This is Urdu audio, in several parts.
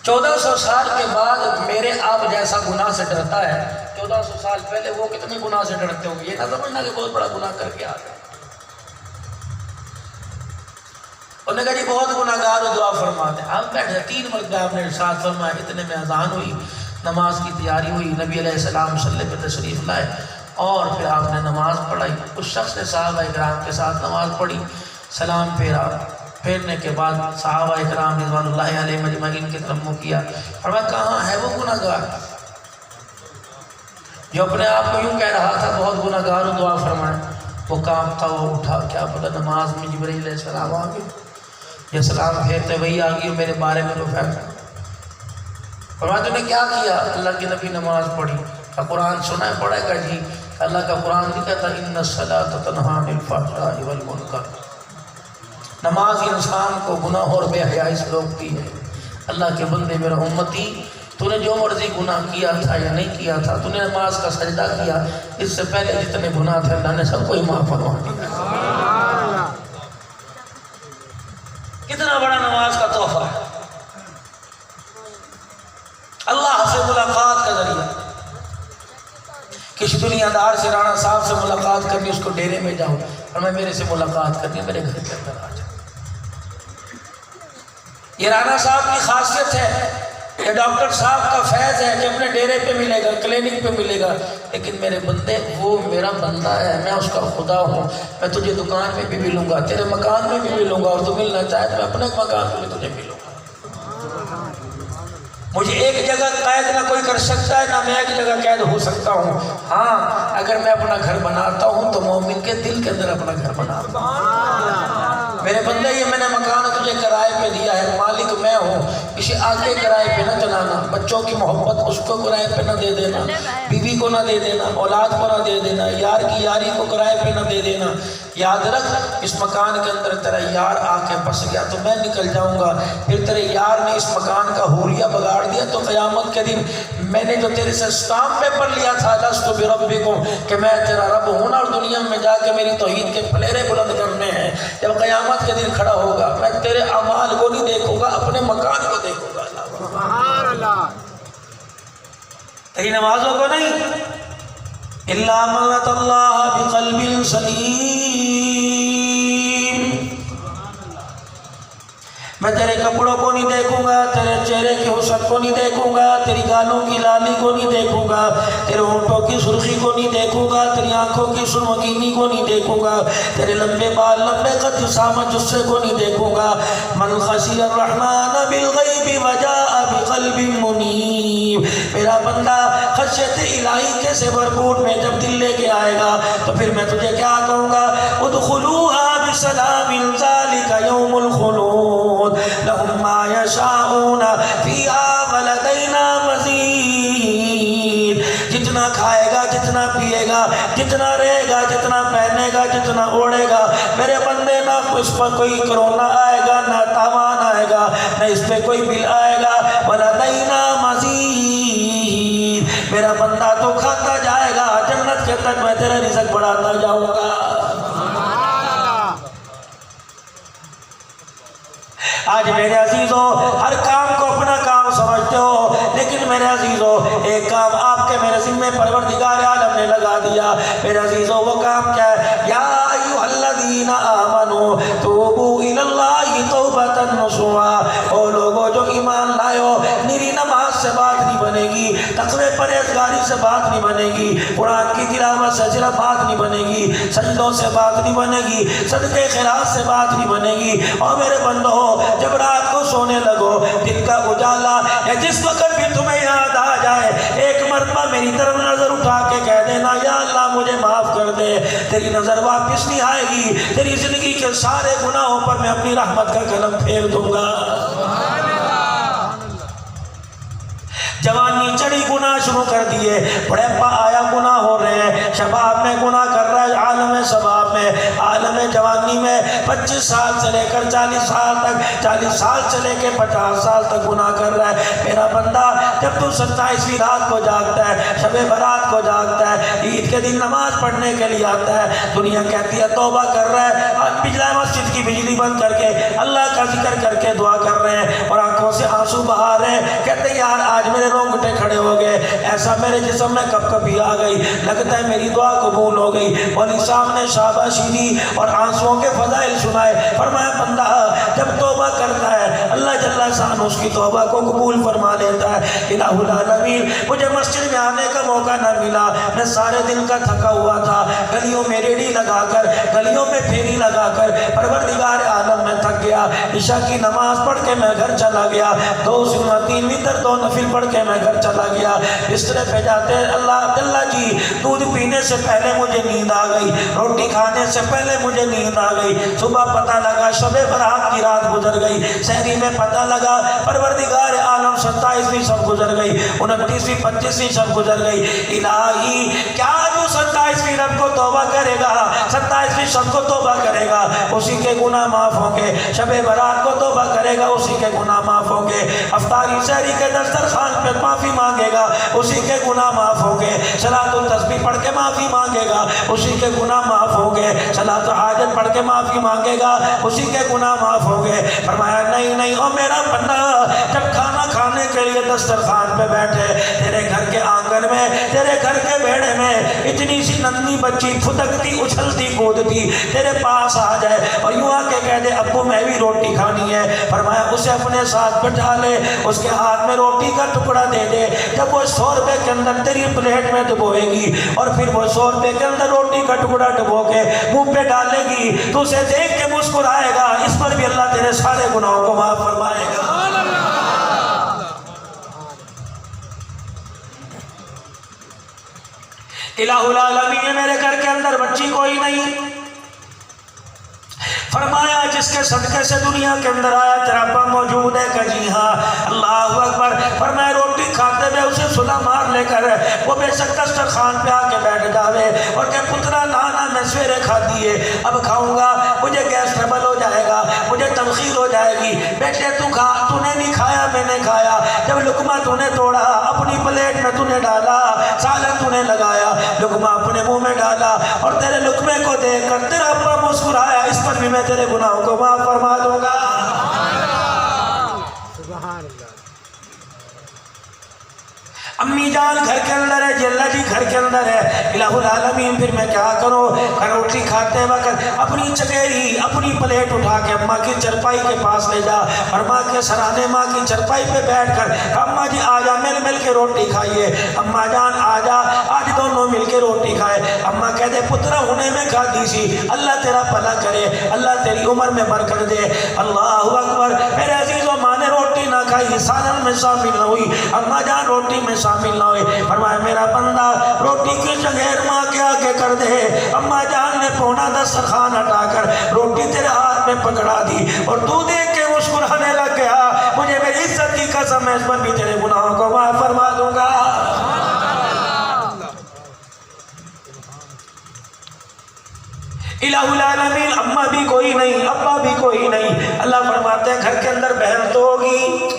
1400 سال کے بعد میرے آپ جیسا گناہ سے ڈرتا ہے، 1400 سال پہلے وہ کتنے گناہ سے ڈرتے ہوں گے؟ یہ نہ سمجھنا کہ بہت بڑا گناہ کر کے آ گئے۔ انہوں نے کہا جی بہت گناہ گار ہو، دعا فرما دیں۔ آپ بیٹھے 3 مرتبہ آپ نے ارشاد فرمایا، اتنے میں اذان ہوئی، نماز کی تیاری ہوئی، نبی علیہ السلام مصلی پہ تشریف لائے اور پھر آپ نے نماز پڑھائی۔ اس شخص نے صحابہ اکرام کے ساتھ نماز پڑھی، سلام پھیرا، پھیرنے کے بعد صحابہ اکرام رضوان اللہ علیہ مجمعین کی طرف منہ کیا، فرمایا کہاں ہے وہ گناہ گار جو اپنے آپ کو یوں کہہ رہا تھا بہت گناہ گار ہو، دعا فرمائے۔ وہ کانپتا وہ اٹھا، کیا پتہ نماز میں جبرائیل علیہ السلام آ گئے، یہ سلام پھیرتے وہی آ گئی میرے بارے میں تو فیصلہ۔ فرمایا تو نے کیا کیا؟ اللہ کے نبی نماز پڑھی۔ کا قرآن سنا ہے؟ پڑھے گا جی؟ اللہ کا قرآن لکھا تھا ان الصلاۃ تنہی عن الفحشاء والمنکر، نماز انسان کو گناہ اور بے حیائی سے روکتی ہے۔ اللہ کے بندے میرا امتی، تو نے جو مرضی گناہ کیا تھا یا نہیں کیا تھا، تو نے نماز کا سجدہ کیا، اس سے پہلے جتنے گناہ تھے اللہ نے سب کو ہی معاف فرما دیا۔ کتنا بڑا نماز کا تحفہ ہے، اللہ سے ملاقات کا ذریعہ۔ کسی دنیا دار سے رانا صاحب سے ملاقات کرنی، اس کو ڈیرے میں جاؤ اور میں میرے سے ملاقات کرنی ہے، میرے گھر کے اندر آ جاؤ۔ یہ رانا صاحب کی خاصیت ہے، یہ ڈاکٹر صاحب کا فیض ہے کہ اپنے ڈیرے پہ ملے گا، کلینک پہ ملے گا، لیکن میرے بندے وہ میرا بندہ ہے، میں اس کا خدا ہوں۔ میں تجھے دکان میں بھی ملوں گا، تیرے مکان میں بھی ملوں گا، اور تو ملنا چاہے تو میں اپنے مکان میں بھی تجھے ملوں گا۔ مجھے ایک جگہ قید نہ کوئی کر سکتا ہے، نہ میں ایک جگہ قید ہو سکتا ہوں۔ ہاں اگر میں اپنا گھر بناتا ہوں تو مومن کے دل کے اندر اپنا گھر بناتا ہوں۔ میرے بندے یہ میں نے مکان تجھے کرائے پہ دیا ہے، مالک میں ہوں، اسے آگے کرائے پہ نہ چلانا، بچوں کی محبت اس کو کرائے پہ نہ دے دینا، بیوی کو نہ دے دینا، اولاد کو نہ دے دینا، یار کی یاری کو کرائے پہ نہ دے دینا۔ یاد رکھ اس مکان کے اندر تیرا یار آ کے پھنس گیا تو میں نکل جاؤں گا، پھر تیرے یار نے اس مکان کا حولیہ بگاڑ دیا تو قیامت کے دن میں نے جو تیرے سے اسٹامپ پیپر لیا تھا لست بربکم کہ میں تیرا رب ہوں نا، اور دنیا میں جا کے میری توحید کے پھلیرے بلند کرنے ہیں، جب قیامت کے دن کھڑا ہوگا میں تیرے اعمال کو نہیں دیکھوں گا، اپنے مکان کو دیکھوں گا۔ سبحان اللہ، تیری نمازوں کو نہیں، الا من اتى الله بقلب سلیم۔ میں تیرے کپڑوں کو نہیں دیکھوں گا، تیرے چہرے کے حسن کو نہیں دیکھوں گا، تیری گالوں کی لالی کو نہیں دیکھوں گا، تیرے ہونٹوں کی سرخی کو نہیں دیکھوں گا، تیری آنکھوں کی سرمگینی کو نہیں دیکھوں گا، تیرے لمبے بال لمبے قد جسامت جسے کو نہیں دیکھوں گا۔ من خشی الرحمن بالغیب وجاء بقلب منیب، میرا بندہ خشیت الہی کے سے بھرپور میں جب دل لے کے آئے گا تو پھر میں تجھے کیا کہوں گا؟ ادخلوها بسلام ذلك یوم الخلود لهم ما یشاءون فیہا ولدینا مزید۔ جتنا کھائے گا، جتنا پیے گا، جتنا رہے گا، جتنا پہنے گا، جتنا اوڑے گا، میرے بندے نہ اس پر کوئی کرونا آئے گا، نہ تاوان آئے گا، نہ اس پہ کوئی بل آئے گا۔ ولدینا مزید، میرا بندہ تو کھاتا جائے گا، جنت کے تک میں تیرا رزق بڑھاتا جاؤں گا۔ آج میرے عزیزوں ہر کام کو اپنا کام سمجھتے ہو، لیکن میرے عزیزوں ایک کام آپ کے میرے ذمہ پروردگار عالم نے لگا دیا۔ میرے عزیزوں وہ کام کیا ہے؟ یا ایھا الذین آمنوا توبوا الی اللہ توبۃ نصوحا، او لوگوں جو ایمان لائے ہو، میری نماز سے بات نہیں بنے گی، تقوی پرہیزگاری سے بات نہیں بنے گی، قرآن کی تلاوت سے صرف بات نہیں بنے گی، سجدوں سے بات نہیں بنے گی، صدقے خیرات سے بات نہیں بنے گی۔ اور میرے بندو جب رات کو سونے لگو، دن کا اجالا یا جس وقت بھی تمہیں یاد آ جائے، ایک مرتبہ میری طرف نظر اٹھا کے کہہ دینا یا اللہ مجھے معاف کر دے۔ تیری نظر واپس نہیں آئے گی، تیری زندگی کے سارے گناہوں پر میں اپنی رحمت کا قلم پھیر دوں گا۔ جوانی چڑھی گناہ شروع کر دیے، بڑھاپا آیا گناہ ہو رہے ہیں، شباب میں گناہ کر رہا ہے، عالم شباب میں، عالم جوانی میں 25 سال سے لے کر 40 سال تک، 40 سال سے لے کے 50 سال تک گناہ کر رہا ہے۔ میرا بندہ جب تو 27ویں رات کو جاگتا ہے، شب برات کو جاگتا ہے، عید کے دن نماز پڑھنے کے لیے آتا ہے، دنیا کہتی ہے توبہ کر رہا ہے، اور پچھلا مسجد کی بجلی بند کر کے اللہ کا ذکر کر کے دعا کر رہے ہیں اور آنکھوں سے آنسو بہا رہے ہیں میرے رونگٹے کھڑے ہو گئے، ایسا میرے جسم میں کب کبھی آ گئی، لگتا ہے میری دعا قبول ہو گئی۔ مولی صاحب نے شاباشی دی اور آنسوؤں کے فضائل سنائے۔ فرمایا بندہ جب توبہ کرتا ہے اللہ جل شانہ اس کی توبہ کو قبول فرما لیتا ہے۔ الہ العالمین، مجھے مسجد میں آنے کا موقع نہ ملا، میں سارے دن کا تھکا ہوا تھا، گلیوں میں ریڑھی لگا کر، گلیوں میں پھیری لگا کر پروردگار عالم میں تھک گیا۔ عشاء کی نماز پڑھ کے میں گھر چلا گیا، 2 سنت 3 وتر 2 نفل پڑھ کے میں گھر چلا گیا۔ بسترے پہ جاتے اللہ جی دودھ پینے سے پہلے مجھے نیند آ گئی، روٹی کھانے سے پہلے مجھے نیند آ گئی، صبح پتہ لگا شب برات کی رات گزر گئی، سحری میں پتہ لگا پروردگار عالم 27ویں شب گزر گئی، 29ویں 25ویں شب گزر گئی۔ الہی کیا جو 27ویں رب کو توبہ کرے گا، 27ویں شب کو توبہ کرے گا اسی کے گناہ معاف ہوں گے، شب برات کو توبہ کرے گا اسی کے گناہ معاف ہوں گے، افطاری سحری کے دسترخوان پہ معافی مانگے گا اسی کے گناہ معاف ہوں گے، صلاۃ التسبیح پڑھ کے معافی مانگے گا اسی کے گناہ معاف ہوں گے، صلاۃ حاجت پڑھ کے معافی مانگے گا اسی کے گناہ معاف ہوں گے۔ فرمایا نہیں او میرا بندہ، جب کھانا کھانے کے لیے دسترخوان پہ بیٹھے، تیرے گھر کے آنگن میں، تیرے گھر کے بیڑے میں اتنی سی ننھی بچی پھدکتی اچھلتی کودتی تیرے پاس آ جائے اور یوں آ کے کہہ دے ابو میں بھی روٹی کھانی ہے، فرمایا اسے اپنے ساتھ بٹھا لے، اس کے ہاتھ میں روٹی کا ٹکڑا دے دے، جب وہ 100 روپے کے اندر تیری پلیٹ میں ڈبوئے گی اور پھر وہ 100 روپے کے اندر روٹی کا ٹکڑا ڈبو کے منہ پہ ڈالے گی تو اسے دیکھ کے مسکرائے گا، اس پر بھی اللہ تیرے سارے گناہوں کو معاف فرمائے گا۔ الہ العالمین، میرے گھر کے اندر بچی کوئی نہیں، فرمایا جس کے صدقے سے دنیا کے اندر آیا تیرا ابا موجود ہے کہ جی ہاں، اللہ اکبر۔ فرمایا روٹی کھاتے ہوئے اسے صلح مار لے کر وہ بے شک دسترخوان پہ آ کے بیٹھ جاوے اور کہ پترا نانا میں سویرے کھاتی ہے، اب کھاؤں گا مجھے گیس ٹربل ہو جائے گا، مجھے تبخیر ہو جائے گی۔ بیٹے تو کھا، تو نے نہیں کھایا میں نے کھایا، جب لقمہ تو نے توڑا اپنی پلیٹ میں تو نے ڈالا، سالن تو نے لگایا، لقمہ اپنے منہ میں ڈالا اور تیرے لقمے کو دیکھ کر تیرا ابا مسکرایا، اس پر بھی میں تیرے گناہوں کو معاف فرما دوں گا۔ امی جان گھر کے اندر ہے، جلہ جی گھر کے اندر ہے، الہ العالمین پھر میں کیا کروں؟ روٹی کھاتے وقت اپنی چکیری اپنی پلیٹ اٹھا کے اماں کی چرپائی کے پاس لے جا اور ماں کے سرانے ماں کی چرپائی پہ بیٹھ کر اماں جی آ جا مل مل کے روٹی کھائیے، اماں جان آ جا آج دونوں مل کے روٹی کھائے۔ اماں کہہ دے پترا ہونے میں کھاتی سی، اللہ تیرا بھلا کرے، اللہ تیری عمر میں برکت دے۔ اللہ اکبر۔ میرے عزیزوں، ماں نے روٹی نہ کھائی، سالن میں شامل نہ ہوئی، اماں جان روٹی میں شامل نہ ہوئے، فرمایا میرا بندہ روٹی کی جگہ ماں کے آگے کر دے۔ اماں جان نے پونا دسترخوان ہٹا کر روٹی تیرے ہاتھ میں پکڑا دی اور تو دیکھ کے مسکرانے لگ گیا، مجھے میری عزت کی قسم ہے اس پر بھی تیرے گناہوں کو معاف فرما دوں گا۔ الہ العالمین، اماں بھی کوئی نہیں، ابا بھی کوئی نہیں، اللہ فرماتے ہیں گھر کے اندر بہن تو ہوگی۔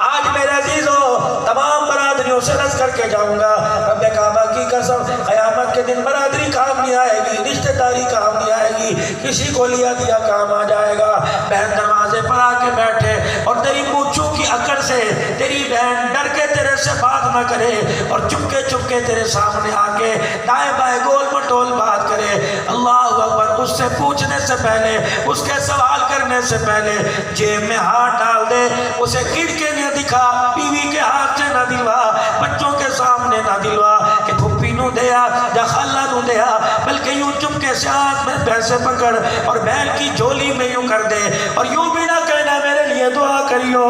آج میرے عزیزوں تمام برادریوں سے رض کر کے جاؤں گا، رب کعبہ کی قسم قیامت کے دن برادری کام نہیں آئے گی، رشتہ داری کام نہیں آئے گی، کسی کو لیا دیا کام آ جائے گا۔ بہن دروازے پر آ کے بیٹھے اور تیری مونچھوں کی اکڑ سے تیری بہن ڈر کے تیرے سے بات نہ کرے اور چپکے چپکے تیرے سامنے آ کے دائیں بائیں گول مٹول بات کرے، اللہ اکبر، اس سے پوچھنے سے پہلے، اس کے سوال کرنے سے پہلے جیب میں ہاتھ ڈال دے، اسے کھڑ کے نہ دکھا، بیوی کے ہاتھ سے نہ دلوا، بچوں کے سامنے نہ دلوا کہ پھپھی نو دیا یا خالہ نو دیا، بلکہ یوں چپکے سے ہاتھ میں پیسے پکڑ اور بہن کی جھولی میں یوں کر دے اور یوں بھی نہ کہنا میرے لیے دعا کریو۔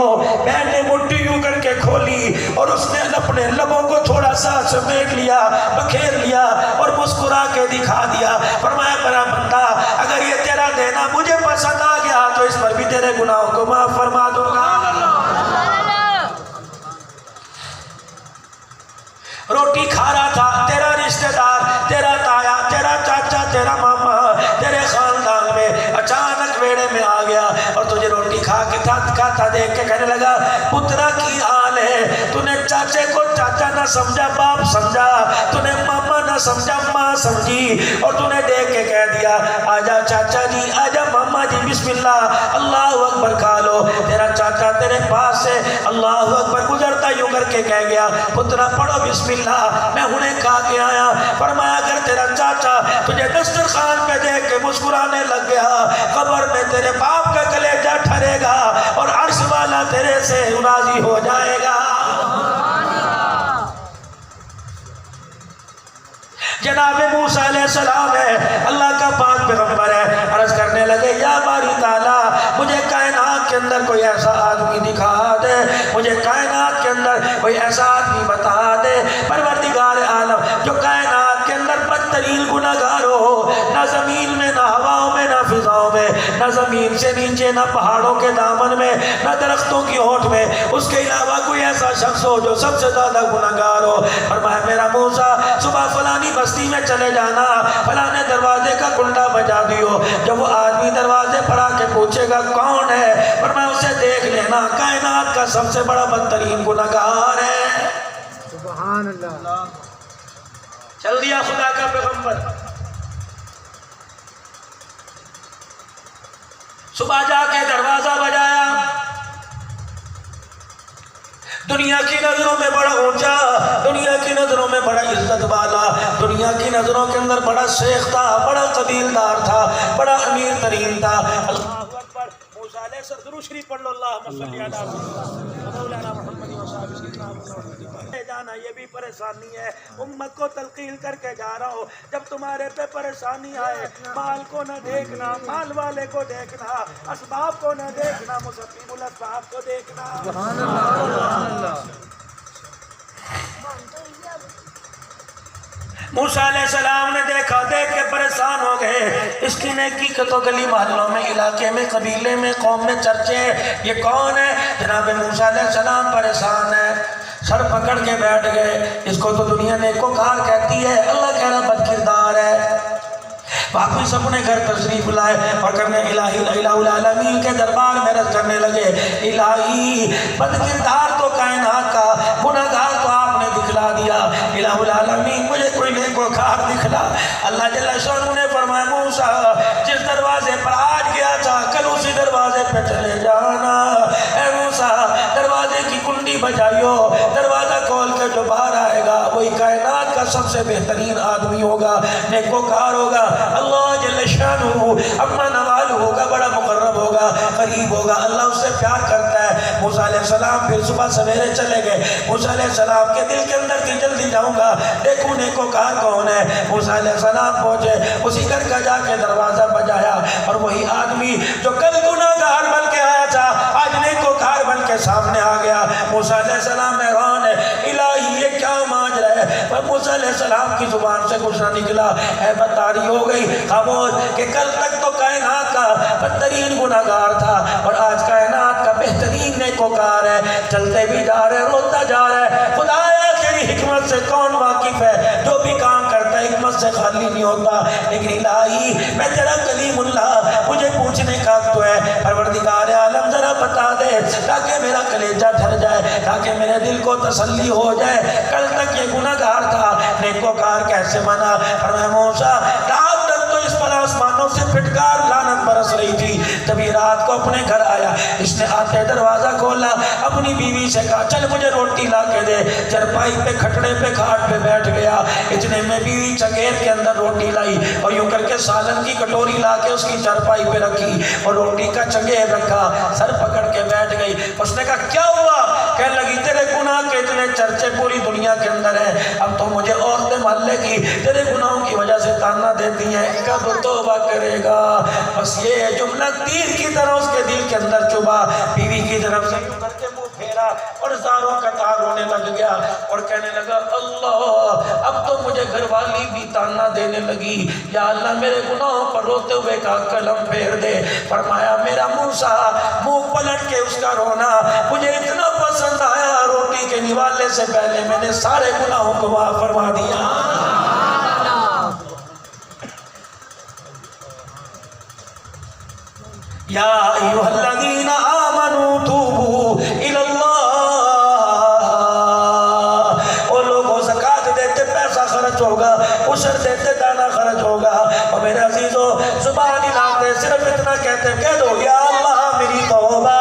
بہن نے مٹھی یوں کر کے کھولی اور اس نے اپنے لبوں کو تھوڑا سا سمیٹ لیا، بکھیر لیا اور مسکرا کے دکھا دیا، فرمایا میرا بندہ اگر یہ تیرا دینا مجھے پسند آ گیا تو اس پر بھی تیرے گناہوں کو معاف فرما دوں گا۔ روٹی کھا رہا تھا تیرا رشتہ دار، تیرا تایا، تیرا چاچا، تیرا ماما، تیرے خاندان میں اچانک ویڑے میں آ گیا اور تجھے روٹی کھا کے کھاتا دیکھ کے کہنے لگا پترا کی حال ہے؟ تو نے چاچے کو چاچا نہ سمجھا باپ سمجھا، تو نے ماما نہ سمجھا ماں سمجھی، اور تو نے دیکھ کے کہہ دیا آجا چاچا جی، آجا ماما جی، بسم اللہ، اللہ اکبر کھا لو۔ تیرا چاچا تیرے پاس سے اللہ اکبر گزرتا یوں کر کے کہہ گیا پترا پڑھو بسم اللہ، میں انہیں کھا کے آیا۔ فرمایا اگر تیرا چاچا تجھے دسترخوان پہ دیکھ کے مسکرانے لگ گیا، قبر میں تیرے باپ کا کلیجہ ٹھرے گا اور عرش والا تیرے سے راضی ہو جائے گا۔ جناب موسیٰ علیہ السلام ہے، اللہ کا پاک پیغمبر ہے، عرض کرنے لگے یا باری تعالیٰ مجھے کائنات کے اندر کوئی ایسا آدمی دکھا دے، مجھے کائنات کے اندر کوئی ایسا آدمی بتا دے پروردگار عالم جو کائنات کے اندر بدترین گناہگار ہو، نہ زمین میں، نہ ہواؤں میں، نہ فضاؤں میں، نہ زمین سے نیچے، نہ پہاڑوں کے دامن میں، نہ درختوں کی ہوٹ میں، اس کے علاوہ کوئی ایسا شخص ہو جو سب سے زیادہ گناہگار ہو۔ فرمایا میرا موسیٰ صبح فلانی بستی میں چلے جانا، فلانے دروازے کا کنڈا بجا دیو، جب وہ آدمی دروازے پر آ کے پوچھے گا کون ہے، فرمایا اسے دیکھ لینا کائنات کا سب سے بڑا بدترین گناہگار ہے۔ سبحان اللہ۔ چل دیا خدا کا پیغمبر، صبح جا کے دروازہ بجایا، دنیا کی نظروں میں بڑا اونچا، دنیا کی نظروں میں بڑا عزت والا، دنیا کی نظروں کے اندر بڑا شیخ تھا، بڑا قبیلدار تھا، بڑا امیر ترین تھا۔ اللہ اکبر، موسیٰ علیہ السلام درود شریف پڑھ لو، اللہم صلی علی مولانا محمد وصحبہ سیدنا محمد۔ جانا یہ بھی پریشانی ہے، امت کو تلقین کر کے جا رہا ہوں، جب تمہارے پہ پریشانی آئے مال کو نہ دیکھنا، مال والے کو دیکھنا، اسباب کو نہ دیکھنا، مسبب الاسباب کو دیکھنا۔ سبحان اللہ۔ موسیٰ علیہ السلام نے دیکھا، دیکھ کے پریشان ہو گئے، اس کی نیکی کے تو گلی محلوں میں، علاقے میں، قبیلے میں، قوم میں چرچے، یہ کون ہے؟ جناب موسیٰ علیہ السلام پریشان ہے، سر پکڑ کے بیٹھ گئے، اس کو تو دنیا نیکوکار کہتی ہے، اللہ کہہ رہا بد کردار ہے۔ واپس اپنے گھر تشریف لائے اور کرنے الہ العالمین کے دربار میں عرض کرنے لگے الہی بد کردار تو کائنات کا، گناہگار تو آپ نے دکھلا دیا، الہ العالمین مجھے کوئی نیکوکار دکھلا۔ اللہ جل شانہ نے فرمایا موسیٰ جس دروازے پر آج گیا تھا کل اسی دروازے پہ چلے جانا۔ اے موسیٰ دروازے کی کنڈی بجائیو، دروازہ کھول کے جو باہر آئے گا وہی کائنات کا سب سے بہترین آدمی ہوگا، نیکوکار ہوگا، اللہ جل شانہ اپنا نوال ہوگا، بڑا مقرب ہوگا، قریب ہوگا، اللہ اس سے پیار کرتا ہے۔ موسیٰ علیہ السلام پھر صبح سویرے چلے گئے، موسیٰ علیہ السلام کے دل کے اندر کی جلدی جاؤں گا دیکھوں نیکوکار کون ہے۔ موسیٰ علیہ السلام پہنچے، اسی گھر کا جا کے دروازہ بجایا اور وہی آدمی جو کل گناہگار بن کے آیا تھا آج نیکوکار بن کے سامنے آ گیا۔ موسیٰ علیہ السلام حیران ہے، الہی یہ کیا ماجرا ہے؟ پر موسیٰ علیہ السلام کی زبان سے کچھ نہ نکلا، ہیبت طاری ہو گئی، خاموش کہ کل تک تو کائنات کا بدترین گناہگار تھا اور آج کائنات کا بہترین نیکوکار ہے، چلتے بھی جا رہے، روتا جا رہا ہے۔ خدایا تیری حکمت سے کون واقف ہے؟ جو بھی کام کرتا ہے حکمت سے خالی نہیں ہوتا، لیکن الہی میں تیرا کلیم اللہ، مجھے پوچھنے کا تو ہے، پروردگار عالم ذرا بتا دے تاکہ میرا کلیجہ ٹھر جائے، تاکہ میرے دل کو تسلی ہو جائے، کل تک یہ گناہگار تھا نیکوکار کیسے بنا؟ فرمایا موسیٰ رات تک تو اس پر آسمانوں سے پھٹکار لعنت برس رہی تھی، جبھی رات کو اپنے گھر آیا اس نے آتے دروازہ کھولا، اپنی بیوی سے کہا چل مجھے روٹی لا کے دے، چرپائی پہ کھٹڑے پہ کھاٹ پہ بیٹھ گیا، اتنے میں بیوی چنگیز کے اندر روٹی لائی اور یوں کر کے سالن کی کٹوری لا کے اس کی چرپائی پہ رکھی اور روٹی کا چنگیز رکھا، سر پکڑ کے بیٹھ گئی۔ اس نے کہا کیا ہوا؟ کہنے لگی تیرے گناہ کے اتنے چرچے پوری دنیا کے اندر ہیں، اب تو مجھے عورتیں محلے کی تیرے گناہوں کی وجہ سے تانا دیتی ہیں، کب توبہ کرے گا؟ بس یہ جملہ تیر کی طرح اس کے دل کے اندر چبھا، بیوی کی طرف سے یوں کر کے منہ پھیرا اور زاروں کا تار ہونے لگ گیا اور کہنے لگا اللہ اب تو مجھے گھر والی بھی تانا دینے لگی، یا اللہ میرے گناہوں پر روتے ہوئے کا قلم پھیر دے۔ فرمایا میرا موسیٰ منہ پلٹ کے اس کا رونا مجھے اتنا پسند آیا، روٹی کے نوالے سے پہلے میں نے سارے گناہوں کو معاف فرما دیا۔ یا ایھا الذین آمنوا توبوا الی اللہ، وہ لوگوں زکوٰۃ دیتے پیسہ خرچ ہوگا، عشر دیتے دانا خرچ ہوگا، اور میرے عزیزوں زبان ہلاتے صرف اتنا کہتے کہہ دو یا اللہ میری توبہ،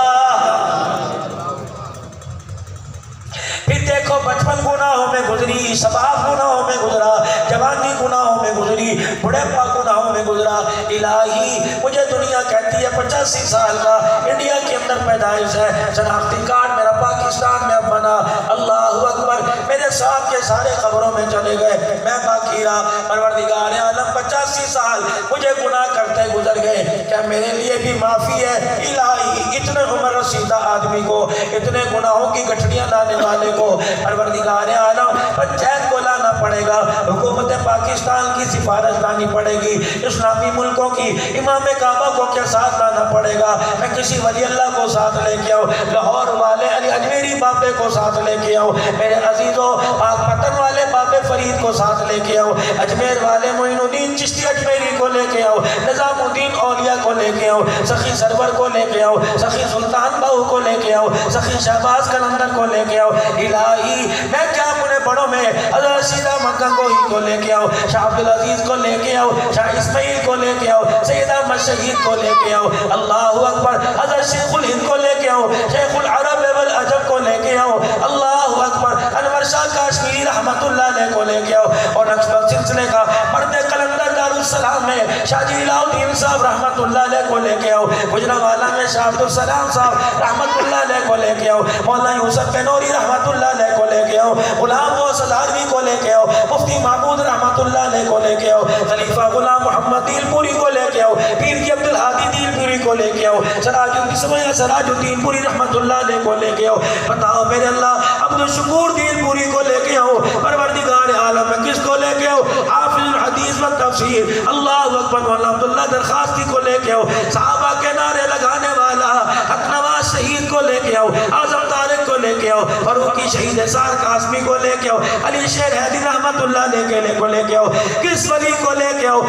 زندگی شباب گناہوں میں گزرا، جوانی گناہوں میں گزری، بڑھاپا گناہوں میں گزرا۔ الہی مجھے دنیا کہتی ہے 85 سال کا، انڈیا کے اندر پیدائش ہے، شناختی کارڈ میرا پاکستان میں اب بنا۔ اللہ اکبر، میرے ساتھ کے سارے خبروں میں چلے گئے، میں باقی رہا۔ پروردگار عالم 85 سال مجھے گناہ کرتے گزر گئے، کیا میرے لیے بھی معافی ہے؟ الہی اتنے عمر رسیدہ آدمی کو، اتنے گناہوں کی گٹھڑیاں لانے والے کو پروردگار عالم پنچایت کو لانا پڑے گا، حکومت پاکستان کی سفارش لانی پڑے گی، اسلامی ملکوں کی امام کعبہ کو کے ساتھ لانا پڑے گا، میں کسی ولی اللہ کو ساتھ لے کے آؤں، لاہور والے علی اجمیری بابے کو ساتھ لے کے آؤں، میرے عزیزوں پاک پتن والے بابے فرید کو ساتھ لے کے آؤں، اجمیر والے معین الدین چشتی اجمیری کو لے کے آؤں، نظام الدین اولیاء کو لے کے آؤں، سخی سرور کو لے کے آؤں، سخی سلطان بہو کو لے کے آؤں، سخی شہباز کلندر کو لے کے آؤں۔ الہی میں کیا اپنے بڑوں میں حضرت سیدہ مکنگوہی کو لے کے آؤں، شاہ عبدالعزیز کو لے کے آؤں، شاہ اسماعیل کو لے کے آؤں، سید احمد شہید کو لے کے آؤں، اللہ اکبر، حضرت شیخ الہند کو لے کے آؤں، شیخ العرب والعجم کو لے کے آؤں، اللہ اکبر، انور شاہ کاشمیری رحمت اللہ علیہ کو لے کے آؤں، اور نقشبند سلسلے کا مرد کلندر دارالسلام میں شاہ جی الدین صاحب رحمت اللہ علیہ کو لے کے آؤں، گجرانوالہ میں شاہ عبدالسلام صاحب رحمت اللہ علیہ کو لے کے آؤں، مولانا یوسف بنوری رحمت اللہ علیہ کو لے کے آؤں، غلام غوث ہزاروی کو لے کے آؤ، مفتی محمود رحمت اللہ علیہ کو لے کے آؤ، خلیفہ غلام محمد دیل پوری کو لے کے آؤ، پیر کی عبدالحادی دیل پوری کو لے کے آؤ، سراج الدین پوری رحمت اللہ علیہ کو لے کے آؤ، بتاؤ میرے اللہ عبدالشکور دیل پوری کو لے کے آؤ، پروردگار عالم میں کس کو لے کے آؤ؟ حافظ الحدیث و تفسیر اللہ اکبر مولانا عبداللہ درخواستی کو لے کے آؤ، صحابہ کے نعرے لگانے والا حق نواز شہید کو لے کے آؤ، اعظم طارق کو لے کے آؤ، فاروقی شہید سار قاسمی کو لے کے آؤ، علی شیر حیدر رحمت اللہ علیہ کو لے کے آؤ، کس ولی کو لے کے آؤ؟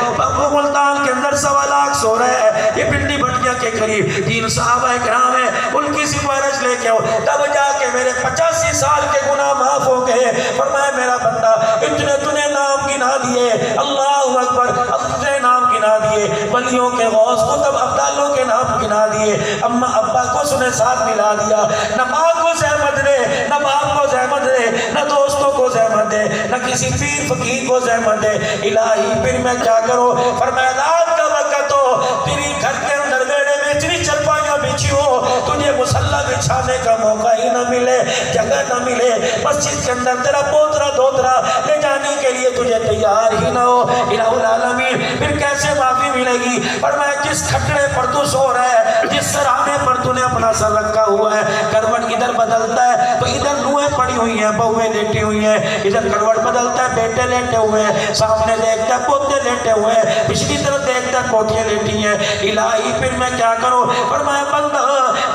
ملتان کے اندر 1.25 لاکھ سو رہے ہیں، یہ پنڈی بھٹیا کے قریب 3 صحابہ اکرام ہیں، ان کی سفارش لے کے آؤ، تب جا کے میرے 85 سال کے گناہ معاف ہو گئے۔ فرمایا میرا بندہ اتنے تنے نام گنا دیے، اللہ اکبر، اتنے نام گنا دیے، ولیوں کے غوث قطب ابدالوں کے نام گنا دیے، اما ابا کو سنے ساتھ ملا دیا، نہ ماں کو زحمت دے، نہ باپ کو زحمت دے، نہ دوستوں کو زحمت دے، نہ کسی پیر فقیر کو زحمت دے۔ الہی پھر میں کیا کروں؟ فرمایا رات کا وقت ہو، تیری گھر کے اندر بیڑے میں اتنی چرپائیاں بچھی ہو، تجھے مصلی بچھانے کا موقع ہی نہ ملے، جگہ نہ ملے، مسجد کے اندر تیرا پوترا دوترا لے جانے کے لیے تجھے تیار ہی نہ ہو، الہ العالمین پھر کیسے معافی ملے گی؟ فرمایا جس کھٹڑے پر تو سو رہا ہے، جس سرانے پر تو نے اپنا سر رکھا ہوا ہے، کروٹ ادھر بدلتا ہے تو ادھر نویں پڑی ہوئی ہیں، بہویں لیٹی ہوئی ہیں، ادھر کروٹ بدلتا ہے بیٹے لیٹے ہوئے ہیں، سامنے دیکھتا ہے پوتے لیٹے ہوئے ہیں، پچھلی طرف دیکھتا ہے پوتیاں لیٹی ہیں۔ الہی پھر میں کیا کروں؟ فرمایا بندہ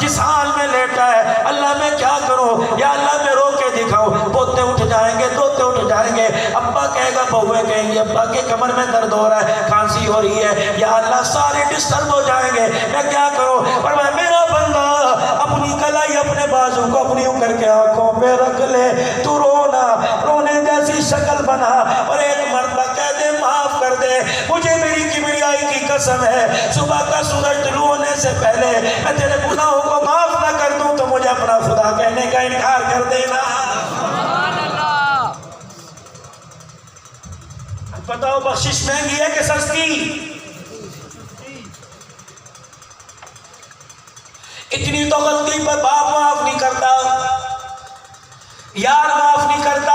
جس حال میں لیٹا ہے اللہ میں کیا کروں؟ یا اللہ میں رو کے دکھاؤں، پوتے اٹھ جائیں گے، دوتے اٹھ جائیں گے، ابا کہے گا، بہویں کہیں گے ابا کے کمر میں درد ہو رہا ہے، کھانسی ہو رہی ہے، یا اللہ سارے ڈسٹرب ہو جائیں گے، میں کیا کروں؟ فرمایا میرا بندہ اپنی کلائی اپنے بازو کو اپنی کر کے آنکھوں پہ رکھ لے، تو رونا، رونے جیسی شکل بنا اور ایک مرتبہ کہہ دے معاف کر دے، مجھے میری کبریائی کی قسم ہے صبح کا سورج طلوع ہونے سے پہلے میں تیرے گناہوں کو معاف نہ کر دوں تو مجھے اپنا خدا کہنے کا انکار کر دینا۔ بتاؤ بخشش مہنگی ہے کہ سستی؟ اتنی تو غلطی پر باپ معاف نہیں کرتا، یار معاف نہیں کرتا،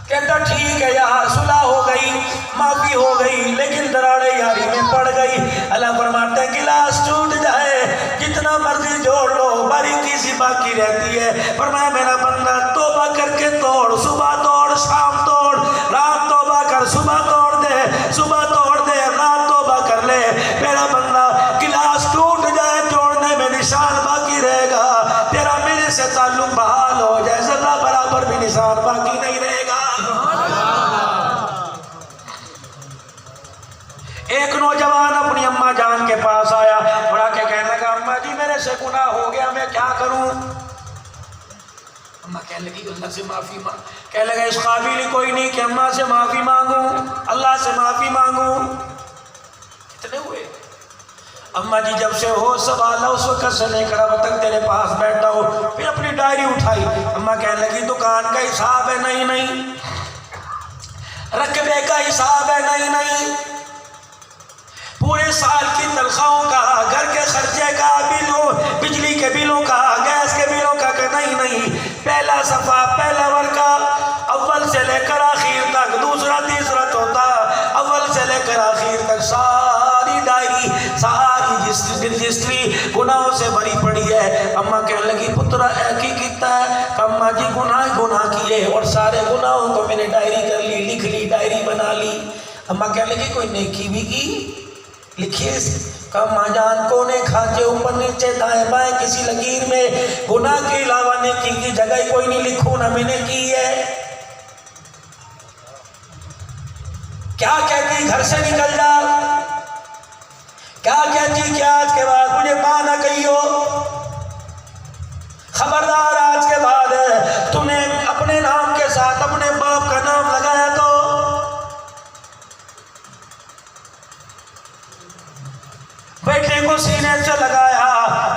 کہتا ٹھیک ہے یار صلح ہو گئی، معافی ہو گئی، لیکن دراڑے یاری میں پڑ گئی۔ اللہ فرماتے ہیں گلاس ٹوٹ جائے جتنا مرضی جوڑ لو باریکی سی باقی رہتی ہے۔ فرمایا میرا بندہ توبہ کر کے توڑ، صبح توڑ شام توڑ، رات توبہ کر صبح توڑ دے، صبح توڑ دے رات توبہ کر لے۔ میرا بندہ گلاس ٹوٹ جائے توڑنے میں نشان باقی رہے گا، تیرا میرے سے تعلق بحال ہو جائے ذرہ برابر بھی نشان باقی نہیں رہے گا۔ ایک نوجوان اپنی اماں جان کے پاس آیا اور آ کے کہنے لگا اماں جی میرے سے گناہ ہو گیا، میں کیا کروں؟ اماں کہنے لگی اللہ سے معافی مانگ، کہنے لگا اس قابل ہی کوئی نہیں کہ اماں سے معافی مانگوں، اللہ سے معافی مانگوں۔ کتنے ہوئے؟ اما جی جب سے ہو سوال اس وقت سے لے کر اب تک تیرے پاس بیٹھا ہو. پھر اپنی ڈائری اٹھائی. اما کہنے لگی دکان کا حساب ہے؟ نہیں نہیں. رقبے کا حساب ہے؟ نہیں نہیں. پورے سال کی تنخواہوں کا، گھر کے خرچے کا، بلوں، بجلی کے بلوں کا، گیس کے بلوں کا؟ کہ نہیں نہیں. پہلا صفحہ، پہلا ورقہ، اول سے لے کر آخر تک، دوسرا تیسرا چوتھا، اول سے لے کر آخر تک ساری ڈائری، ساری رجسٹری گناہوں سے بھری پڑی ہے. اما کہنے لگی پترا کی کیتا ہے؟ اما جی گناہ کیے اور سارے گناہوں کو میں نے ڈائری کر لی، لکھ لی، ڈائری بنا لی. اما کہنے لگی کوئی نیکی بھی کی؟ لکھیے. ماں جان کونے کھانچے اوپر نیچے دائیں بائیں کسی لکیر میں گناہ کے علاوہ نیکی کی جگہ ہی کوئی نہیں لکھوں نہ میں نے کی ہے. کیا کہتی گھر سے نکل جا؟ کیا کہتی کہ آج کے بعد مجھے ماں نہ کہیو؟ خبردار آج کے بعد تم نے اپنے نام کے ساتھ اپنے باپ کا نام لگایا تو بیٹے کو سینے سے لگایا.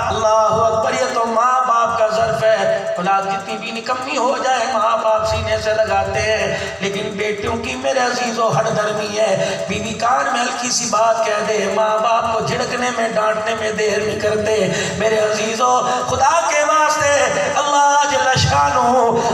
اللہ اکبر. یہ تو ماں باپ کا ظرف ہے. اولاد جتنی بھی نکمی ہو جائے ماں باپ سینے سے لگاتے ہیں، لیکن بیٹیوں کی میرے عزیزوں ہر درمی ہے. بیوی کان میں ہلکی سی بات کہہ دے، ماں باپ کو جھڑکنے میں ڈانٹنے میں دیر نہیں کرتے. میرے عزیزوں خدا کے واسطے اللہ جل شانہ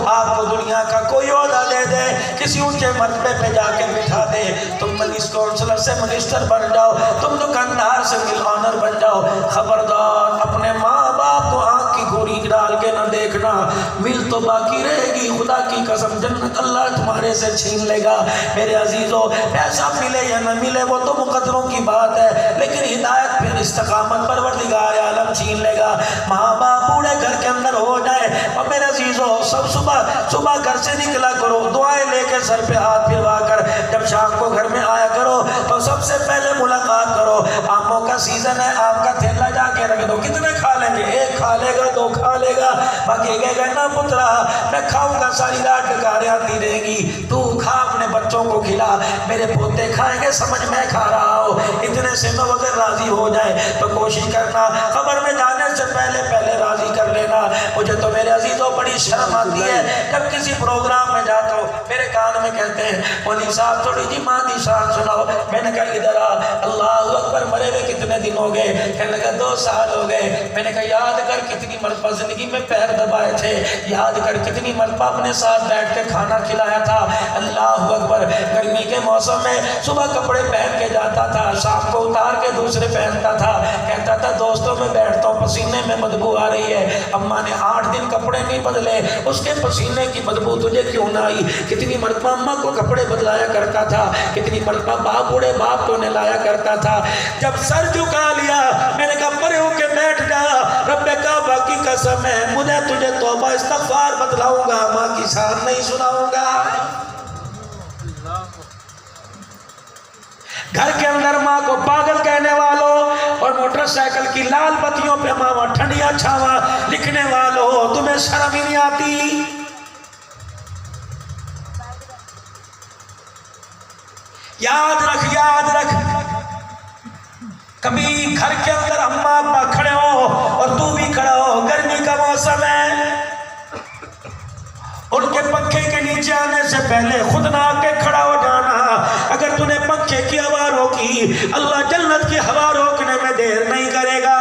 آپ کو دنیا کا کوئی عہدہ دے دے، کسی اونچے مرتبے پہ جا کے بٹھا دے، تم منسٹر کونسلر سے منسٹر بن جاؤ، تم دکاندار سے مل آنر بن جاؤ، خبردار اپنے ماں باپ کو آنکھ کی گوری ڈال کے نہ دیکھنا. مل تو باقی رہے گی، خدا کی قسم جنت اللہ تمہارے سے چھین لے گا. میرے عزیزوں پیسہ ملے یا نہ ملے وہ تو مقدروں کی بات ہے، لیکن ہدایت پھر استقامت پروردگار عالم چھین لے گا. ماں باپ بوڑھے گھر کے اندر ہو جائے. اور میرے عزیزوں سب صبح گھر سے نکلا کرو دعائیں لے کے سر پہ ہاتھ پھروا کر، جب شام کو گھر میں آیا کرو تو سب سے پہلے ملاقات کرو. آموں کا سیزن ہے، آم کا تھیلا جا کے رکھ دو. کتنے کھا لیں گے؟ ایک کھا لے گا، دو کھا لے گا، باقی کہے گا نا پترا میں کھاؤں گا ساری رات ڈکاریں آتی رہے گی، تو کھا اپنے بچوں کو کھلا. میرے پوتے کھائیں گے سمجھ میں کھا رہا ہوں. اتنے سے میں اگر راضی ہو جائے تو کوشش کرنا قبر میں جانے سے پہلے راضی کر لینا. مجھے تو میرے عزیزوں بڑی شرم آتی ہے جب کسی پروگرام میں جاتا ہوں میرے کان میں کہتے ہیں مولوی صاحب تھوڑی جی ماں کی شان سناؤ. میں نے کہا ادھر آ. اللہ اکبر. مرے ہوئے کتنے دن ہو گئے؟ کہنے لگا 2 سال ہو گئے. میں نے کہا یاد کر کتنی مرتبہ زندگی میں پیر دبائے تھے، یاد کر کتنی مرتبہ اپنے ساتھ بیٹھ کے کھانا کھلایا تھا. اللہ اکبر. گرمی کے موسم میں صبح کپڑے پہن کے جاتا تھا، شام کو اتار کے دوسرے پہنتا تھا، کہتا تھا دوستوں میں بیٹھتا ہوں پسینے میں بدبو آ رہی ہے. اماں نے 8 دن کپڑے نہیں بدلے، اس کے پسینے کی بدبو تجھے کیوں نہ آئی؟ کتنی مرتبہ اماں کو کپڑے بدلایا کرتا تھا، کتنی مرتبہ باپ بوڑھے باپ کو نہلایا کرتا تھا. جب سر جھکا لیا میں نے کہا پرے ہو کے بیٹھ جا. رب کعبہ کی قسم ہے مجھے تجھے توبہ استغفار بتلاؤں گا، ماں کی شان نہیں سناؤں گا. گھر کے اندر ماں کو پاگل کہنے والوں اور موٹر سائیکل کی لال بتیوں پہ ماما ٹھنڈیا چھاواں لکھنے والوں تمہیں شرم ہی نہیں آتی؟ یاد رکھ کبھی گھر کے اندر اماں ابا کھڑے ہو اور تو بھی کھڑا ہو، گرمی کا موسم ہے، ان کے پنکھے کے نیچے آنے سے پہلے خود نہ آ کے کھڑا ہو جانا. اگر تو نے پنکھے کی ہوا روکی اللہ جنت کی ہوا روکنے میں دیر نہیں کرے گا.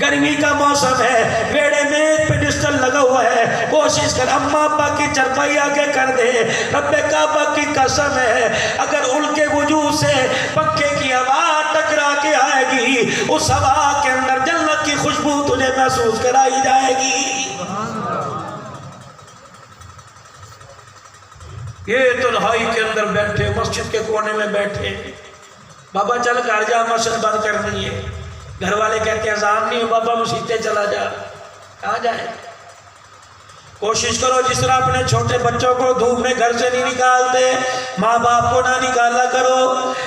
گرمی کا موسم ہے، بیڑے میں ایک پیڈسٹل لگا ہوا ہے، کوشش کر اماں ابا کی چرپائی آگے کر دے. رب کعبہ کی قسم ہے اگر ان کے وجود سے پنکھے کی ہوا ٹکرا کے آئے گی اس ہوا کے اندر جنت کی خوشبو تجھے محسوس کرائی جائے گی. یہ تنہائی کے اندر بیٹھے مسجد کے کونے میں بیٹھے، بابا چل گھر جا مسجد بند کرنی ہے. گھر والے کہتے ہیں اذان نہیں ہو بابا مسجد چلا جا. کہاں جائے؟ کوشش کرو جس طرح اپنے چھوٹے بچوں کو دھوپ میں گھر سے نہیں نکالتے، ماں باپ کو نہ نکالا کرو،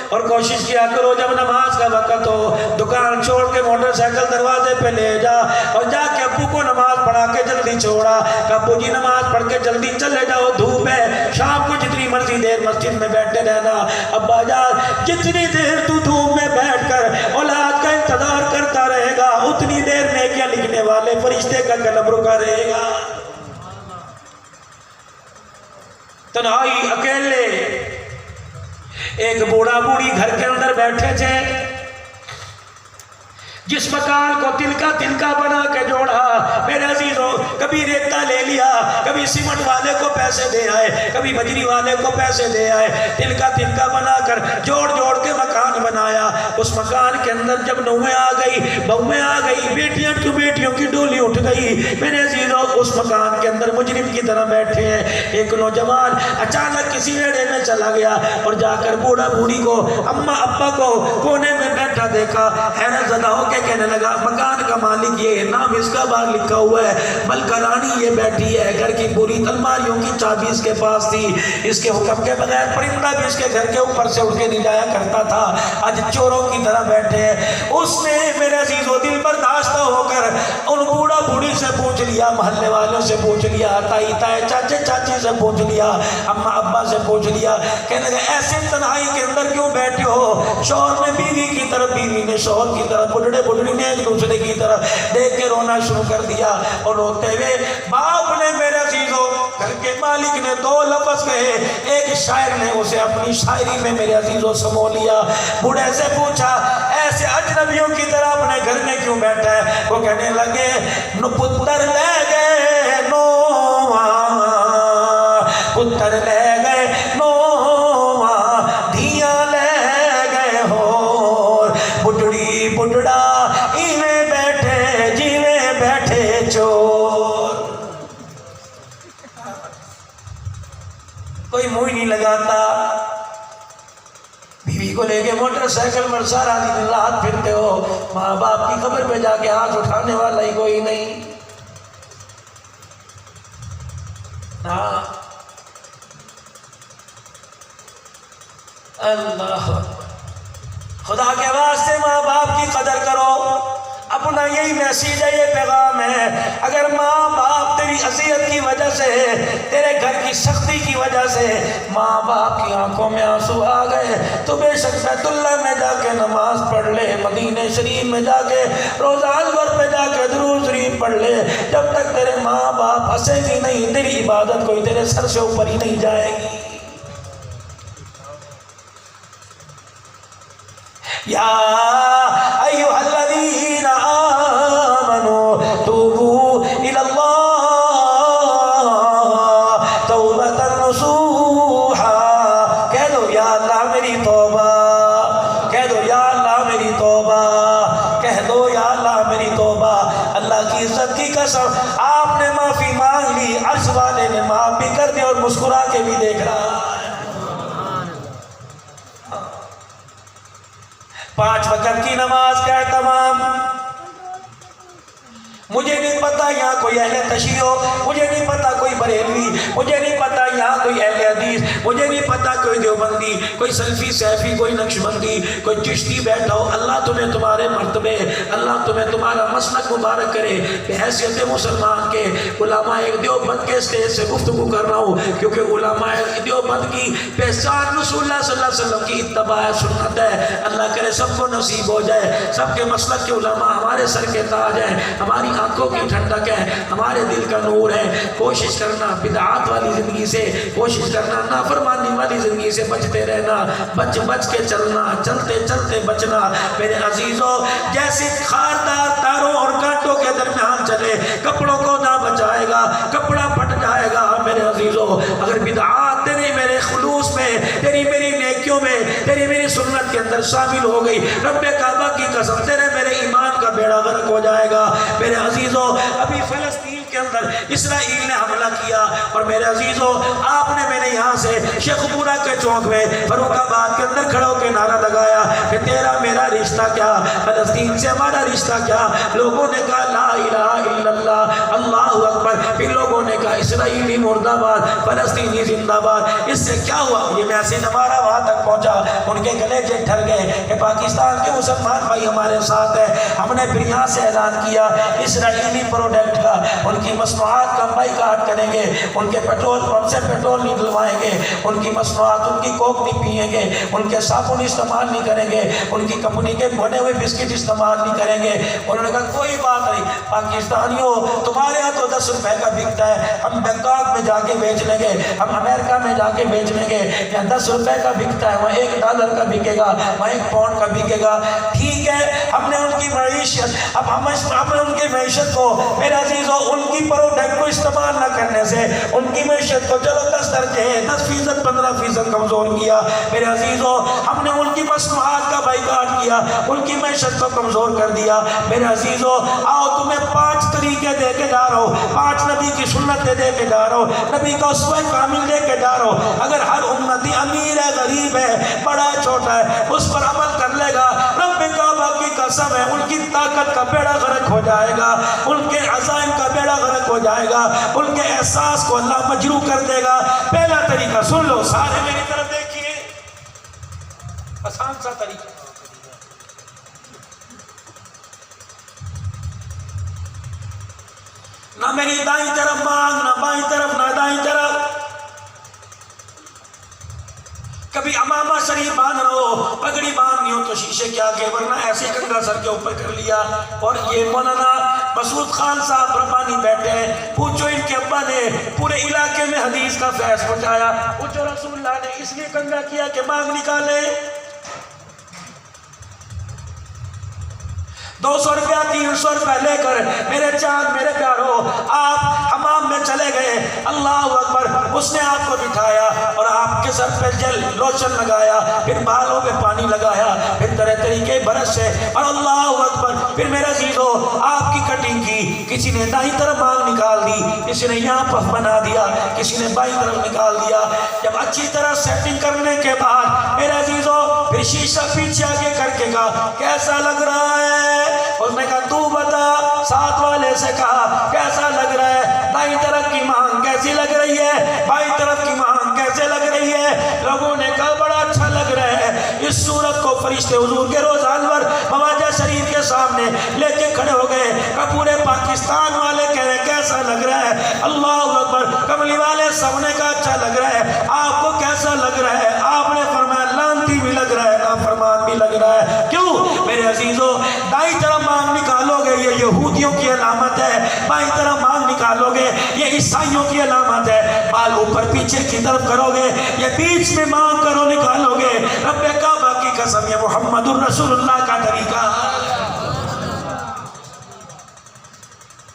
اور کوشش کیا کرو جب نماز کا وقت ہو دکان چھوڑ کے موٹر سائیکل دروازے پہ لے جا اور جا کے ابو کو نماز پڑھا کے جلدی چھوڑا کہ ابو جی نماز پڑھ کے جلدی چلے جاؤ، دھوپ ہے، شام کو جتنی مرضی دیر مسجد میں بیٹھے رہنا، ابا جان جتنی دیر تو دھوپ میں بیٹھ کر اولاد کا انتظار کرتا رہے گا اتنی دیر نیکیاں لکھنے والے فرشتے کا قلم رکا رہے گا۔ تنہائی اکیلے ایک بوڑھا بوڑھی گھر کے اندر بیٹھے تھے، جس مکان کو تلکا بنا کے جوڑا، میرے عزیزوں کبھی ریتہ لے لیا، کبھی سیمنٹ والے کو پیسے دے آئے، کبھی بجری والے کو پیسے دے آئے، تلکا بنا کر جوڑ کے مکان بنایا۔ اس مکان کے اندر جب نویں آ گئی، بہویں آ گئی، بیٹیوں کی ڈولی اٹھ گئی، میرے عزیزوں اس مکان کے اندر مجرم کی طرح بیٹھے ہیں۔ ایک نوجوان اچانک کسی ریڑے میں چلا گیا اور جا کر بوڑھا بوڑھی کو، اماں ابا کو کونے میں بیٹھا دیکھا، حیرت زدہ ہو کے کہنے لگا مکان کا مالک یہ، نام اس کا باہر لکھا ہوا ہے، ملکہ رانی یہ بیٹھی ہے، گھر کی پوری الماریوں کی چابی اس کے پاس تھی، اس کے حکم کے بغیر پرندہ بھی اس کے گھر کے اوپر سے اٹھ کے نہیں جایا کرتا تھا، آج چوروں کی طرح بیٹھے ہیں۔ اس نے میرے عزیزو دل برداشتہ ہو کر ان بوڑھا بوڑھی سے پوچھ لیا، محلے والوں سے پوچھ لیا، تائی چاچے چاچی سے پوچھ لیا، اماں ابا سے پوچھ لیا، کہنے لگا ایسے تنہائی کے اندر کیوں بیٹھے ہو؟ شوہر نے بیوی کی طرف، بیوی نے شوہر کی طرف، بڑھڑی نے ایک دوسرے کی طرف دیکھ کے رونا شروع کر دیا، اور روتے ہوئے باپ نے میرے عزیزوں گھر کے مالک نے دو لفظ کہے، ایک شاعر نے اسے اپنی شاعری میں میرے عزیزوں سمو لیا۔ بوڑھے سے پوچھا ایسے اجنبیوں کی طرح اپنے گھر میں کیوں بیٹھا ہے؟ وہ کہنے لگے نو پتر لے گئے پتر لے گئے دھیاں لے گئے ہو، بڑھڑا ایویں بیٹھے جیویں بیٹھے چور۔ کوئی منہ نہیں لگاتا، بیوی کو لے کے موٹر سائیکل پر سارا دن رات پھرتے ہو، ماں باپ کی خبر پہ جا کے ہاتھ اٹھانے والا ہی کوئی نہیں۔ ہاں اللہ خدا کے واسطے ماں باپ کی قدر کرو۔ اپنا یہی میسیج ہے، یہ پیغام ہے، اگر ماں باپ تیری اذیت کی وجہ سے، تیرے گھر کی سختی کی وجہ سے ماں باپ کی آنکھوں میں آنسو آ گئے تو بے شک بیت اللہ میں جا کے نماز پڑھ لے، مدینہ شریف میں جا کے روزہ انور پہ جا کے درود شریف پڑھ لے، جب تک تیرے ماں باپ ہنسے گی نہیں تیری عبادت کوئی تیرے سر سے اوپر ہی نہیں جائے گی۔ یا ایھا الذین آمنوا توبوا الی اللہ توبۃ نصوحا، کہہ دو یا اللہ میری توبہ، کہہ دو یا اللہ میری توبہ، کہہ دو یا اللہ میری توبہ۔ اللہ کی عزت کی قسم آپ نے معافی مانگ لی، عرش والے نے معاف بھی کر دیا اور مسکرا کے بھی دیکھ رہا ہے۔ 5 وقت کی نماز کا اہتمام۔ مجھے نہیں پتا یہاں کوئی اہل تشیع ہو، مجھے نہیں پتا کوئی بریلوی، مجھے نہیں پتا یہاں کوئی اہل حدیث، مجھے نہیں پتا کوئی دیوبندی، کوئی سلفی سیفی، کوئی نقشبندی، کوئی چشتی بیٹھا ہو، اللہ تمہیں تمہارے مرتبے، اللہ تمہیں تمہارا مسلک مبارک کرے۔ بحیثیت مسلمان کے علماء دیوبند کے اسٹیج سے گفتگو کر رہا ہوں، کیونکہ علماء دیوبند کی پہچان رسول اللہ صلی اللہ علیہ وسلم کی اتباع سنت ہے۔ اللہ کرے سب کو نصیب ہو جائے، سب کے مسلک کے علماء ہمارے سر کے تاج ہیں، ہماری آنکھوں کی ٹھنڈک ہے، ہمارے دل کا نور ہے۔ کوشش کرنا بدعات والی زندگی سے، کوشش کرنا نافرمانی والی زندگی سے بچتے رہنا، بچ کے چلنا، چلتے چلتے بچنا۔ میرے عزیزوں جیسے خاردار تاروں اور کانٹوں کے درمیان چلے، کپڑوں کو نہ بچائے گا، کپڑا پھٹ جائے گا۔ میرے عزیزوں اگر بدعات تیری میرے خلوص میں، تیری میری نیکیوں میں، تیری میری سنت کے اندر شامل ہو گئی، رب کعبہ کی قسم تیرے میرے ایمان کا بیڑا غرق ہو جائے گا۔ میرے عزیزوں ابھی فلسطین کے کے اندر اسرائیل نے حملہ کیا اور میرے عزیزوں آپ نے میں نے یہاں سے شیخ پورہ کے چوک میں فاروق آباد کے اندر کھڑا ہو کے نعرہ لگایا کہ تیرا میرا رشتہ کیا، فلسطین سے ہمارا رشتہ کیا؟ لوگوں نے کہا لا الہ الا اللہ، اللہ اکبر۔ پھر لوگوں نے کہا اسرائیلی مرد آباد، فلسطینی زندہ باد۔ اس سے کیا ہوا؟ یہ میسیج ہمارا وہاں تک پہنچا، ان کے گلے ٹھر گئے کہ پاکستان کے مسلمان بھائی ہمارے ساتھ ہیں۔ ہم نے پھر یہاں سے اعلان کیا اسرائیلی پروڈکٹ کا، ان کی مصنوعات کا بائیکاٹ کریں گے، ان کے پیٹرول پمپ سے پیٹرول نہیں ڈلوائیں گے، ان کی مصنوعات، ان کی کوک نہیں پئیں گے، ان کے صابن استعمال نہیں کریں گے، ان کی کمپنی کے بنے ہوئے بسکٹ استعمال نہیں کریں گے۔ انہوں نے کہا کوئی بات نہیں پاکستانیوں، تمہارے ہاں تو 10 روپے کا بکتا ہے، ہم بینکاک میں جا کے بیچ لیں گے، ہم امریکہ میں جا کے بیچ لیں گے، یہاں 10 روپے کا بکتا ہے، وہاں $1 کا بکے گا، وہاں 1 پاؤنڈ کا بکے گا۔ ٹھیک ہے، ہم نے ان کی معیشت، اب ہم نے ان کی معیشت کو میرے عزیزوں ان کی پروڈکٹ کو استعمال نہ کرنے سے ان کی معیشت کو چلو 10 درجے 10%، 15% کمزور کیا۔ میرے عزیزوں ہم نے ان کی مصنوعات کا بائیکاٹ کیا، ان کی معیشت کو کمزور کر دیا۔ میرے عزیزوں آؤ تمہیں 5 طریقے دے کے جا رہا ہوں، 5 نبی کی سنتیں دے کے جا رہا ہوں، نبی کا اسوہ کامل دے کے جا رہا ہوں۔ اگر ہر امتی امیر ہے، غریب ہے، بڑا چھوٹا ہے، اس پر عمل کر لے گا، رب کعبہ کی قسم ہے ان کی طاقت کا بیڑا غرق ہو جائے گا، ان کے عزائم کا بیڑا غرق ہو جائے گا، ان کے احساس کو اللہ مجروح کر دے گا۔ پہلا طریقہ سن لو، سارے میری طرف دیکھیے، آسان سا طریقہ، نہ میری دائیں طرف مانگ، نہ بائیں طرف، نہ دائیں طرف۔ کبھی امامہ شریف باندھ رہا ہو، پگڑی باندھنی ہو تو شیشے کے آگے، ورنہ ایسے کنگا سر کے اوپر کر لیا۔ اور یہ مولانا مسعود خان صاحب ربانی بیٹھے ہیں، پوچھو ان کے ابا نے پورے علاقے میں حدیث کا فیض پہنچایا، پوچھو رسول اللہ نے اس لیے کنگا کیا کہ مانگ نکالے۔ 200 روپیہ 300 روپیہ لے کر میرے چاند میرے پیارو آپ حمام میں چلے گئے، اللہ اکبر، اس نے آپ کو بٹھایا اور آپ کے سر پہ جل لوشن لگایا، پھر بالوں پہ پانی لگایا، پھر طرح طریقے برش سے، اور اللہ اکبر، پھر میرے عزیزو آپ کی کٹنگ کی، کسی نے دائیں طرف مانگ نکال دی، کسی نے یہاں پف بنا دیا، کسی نے بائیں طرف نکال دیا۔ جب اچھی طرح سیٹنگ کرنے کے بعد میرے عزیزو پھر شیشہ پیچھے آگے کر کے کہا کیسا لگ رہا ہے؟ اس نے کہا تو بتا، ساتھ والے سے کہا کیسا لگ رہا ہے؟ دائیں طرف کی مانگ کیسی لگ رہی ہے؟ بائیں طرف کی مانگ کیسے لگ رہی ہے؟ لوگوں نے کہا بڑا اچھا لگ رہا ہے۔ اس صورت کو فرشتے حضور کے روز انور مواجہ شریف کے سامنے لے کے کھڑے ہو گئے، کہ پورے پاکستان والے کہہ رہے کیسا لگ رہا ہے؟ اللہ اکبر، کملی والے سب نے کہا اچھا لگ رہا ہے، آپ کو کیسا لگ رہا ہے؟ آپ نے فرمایا لعنتی بھی لگ رہا ہے، نافرمان بھی لگ رہا ہے۔ کیوں میرے عزیزو؟ دائیں طرف مانگ نکالو گے یہ یہودیوں کی علامت ہے، بائیں طرف مانگ نکالو گے یہ عیسائیوں کی علامت ہے، بال اوپر پیچھے کی طرف کرو گے یہ بیچ میں مانگ کرو نکالو گے، رب کعبہ کی قسم یہ محمد الرسول اللہ کا طریقہ۔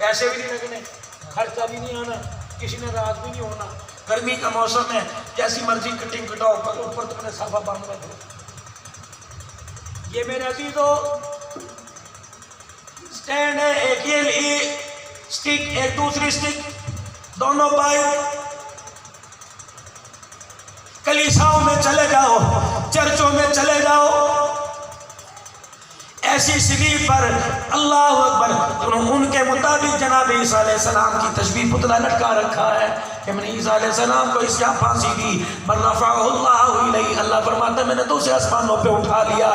ایسے بھی نہیں لگنے، خرچہ بھی نہیں آنا، کسی نے راز بھی نہیں ہونا، گرمی کا موسم ہے، جیسی مرضی کٹنگ کٹاؤ، اوپر تم نے صافہ باندھ رکھو۔ یہ میرے عزیزو سٹینڈ ہے، ایک یہ سٹک، ایک دوسری سٹک، دونوں پائپ۔ کلیساؤں میں چلے جاؤ، چرچوں میں چلے جاؤ، ایسی سلیب پر اللہ اکبر ان کے مطابق جناب عیسیٰ علیہ السلام کی تشبیہ پتلا لٹکا رکھا ہے کہ میں نے عیسیٰ علیہ السلام کو اس کا پھانسی دی، بل رفعہ اللہ الیہ، اللہ فرماتا ہے میں نے تو اسے آسمانوں پہ اٹھا لیا۔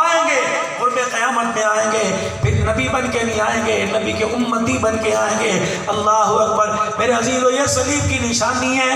آئیں گے قرب قیامت میں، آئیں گے پھر نبی بن کے نہیں آئیں گے، نبی کے امتی بن کے آئیں گے۔ اللہ اکبر، میرے عزیزو یہ صلیب کی نشانی ہے۔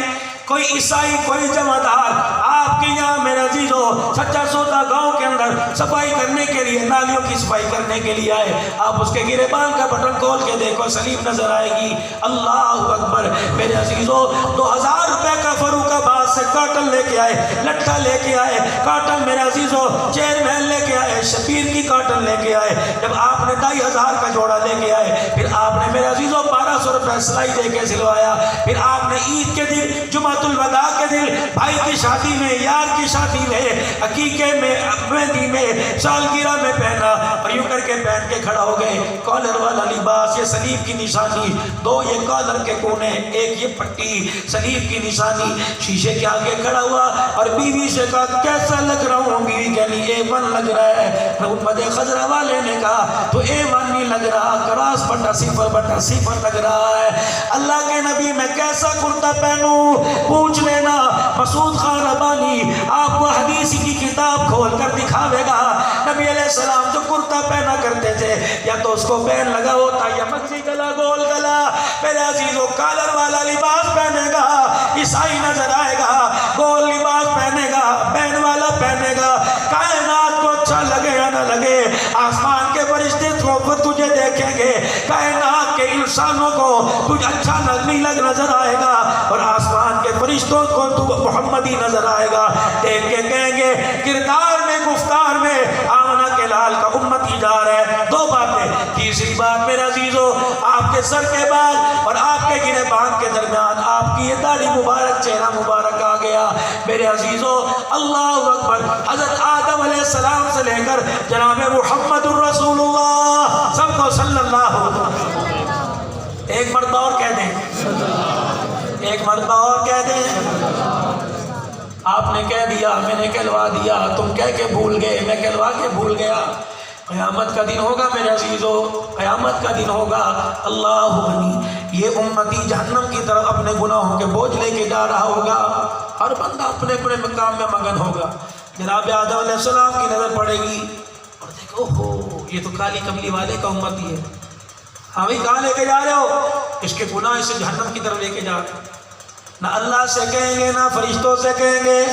کوئی عیسائی، کوئی جمعدار آپ کے یہاں میرے عزیزو سچا سودا گاؤں کے اندر صفائی کرنے کے لیے، نالیوں کی صفائی کرنے کے لیے آئے، آپ اس کے گریبان کا بٹن کھول کے دیکھو صلیب نظر آئے گی۔ اللہ اکبر، میرے عزیزو 2000 روپے کا فاروق آباد سے کاٹن لے کے آئے، لٹھا لے کے آئے، کاٹن میرے عزیزو چیر محل لے کے آئے، شبیر کی کاٹن لے کے آئے۔ جب آپ نے 2500 کا جوڑا لے کے آئے، پھر آپ نے میرے عزیزو 1200 فیصلہ ہی دے کے سلوایا. پھر آپ نے عید کے دن، جمعۃ الوداع کے دن، بھائی کی شادی میں، یار کی شادی میں، عقیقے میں، مہندی میں، سالگرہ میں پہنا اور یوں کر کے پہن کے کھڑا ہو گئے. کالر والا لباس، یہ صلیب کی نشانی، دو یہ کالر کے کونے، ایک یہ پٹی، صلیب کی نشانی. شیشے کے آگے کھڑا ہوا اور بیوی سے کہا کیسا لگ رہا ہوں؟ بیوی کہنی A1 لگ رہا ہے. محمد خضرہ والے نے کہا تو A1 نہیں لگ رہا، کراس بٹا 0 لگ رہا ہے. اللہ کے نبی میں کیسا کرتا پہنوں؟ پوچھ لینا مسعود خان ربانی، آپ کو حدیث کی کتاب کھول کر دکھاوے گا. نبی علیہ السلام جو کرتا پہنا کرتے تھے، یا تو اس کو بین لگا ہوتا یا مکسی گلا، گول گلا. میرے عزیزو کالر والا لباس پہنے گا عیسائی نظر آئے گا، گول لباس پہنے گا، بین والا پہنے گا. کائنات کو اچھا لگے یا نہ لگے، آسمان کے فرشتے تجھے دیکھیں گے، کائنات کے انسانوں کو تجھے اچھا نہیں لگ نظر آئے گا، اور آسمان کے فرشتوں کو تو محمدی نظر آئے گا. دیکھ کے کہیں گے کردار میں، گفتار میں آمنہ کے لال کا امتی جا رہا ہے. دو باتیں. تیسری بات میرے عزیزو، آپ کے سر کے بال اور آپ کے گرے بان کے درمیان آپ کی یہ داڑھی مبارک، چہرہ مبارک آ گیا. میرے عزیزو اللہ اکبر. حضرت آدم علیہ السلام سے لے کر جناب محمد الرسول اللہ، سب کو صلی اللہ علیہ وسلم. ایک مرتبہ اور کہہ دیں، ایک مرتبہ اور کہہ دیں. آپ نے کہہ دیا، میں نے کہلوا دیا، تم کہہ کے بھول گئے، میں کہلوا کے بھول گیا. قیامت کا دن ہوگا میرے عزیزو، قیامت کا دن ہوگا. اللہ غنی، یہ امتی جہنم کی طرف اپنے گناہوں کے بوجھ لے کے جا رہا ہوگا. ہر بندہ اپنے اپنے مقام میں مگن ہوگا. جناب آدم علیہ السلام کی نظر پڑے گی اور دیکھو ہو، یہ تو کالی کملی والے کا امتی ہے. ہمیں کہاں لے کے جا رہے ہو؟ اس کے گناہ اسے جہنم کی طرف لے کے جا رہے ہو. نہ اللہ سے کہیں گے، نہ فرشتوں سے کہیں گے.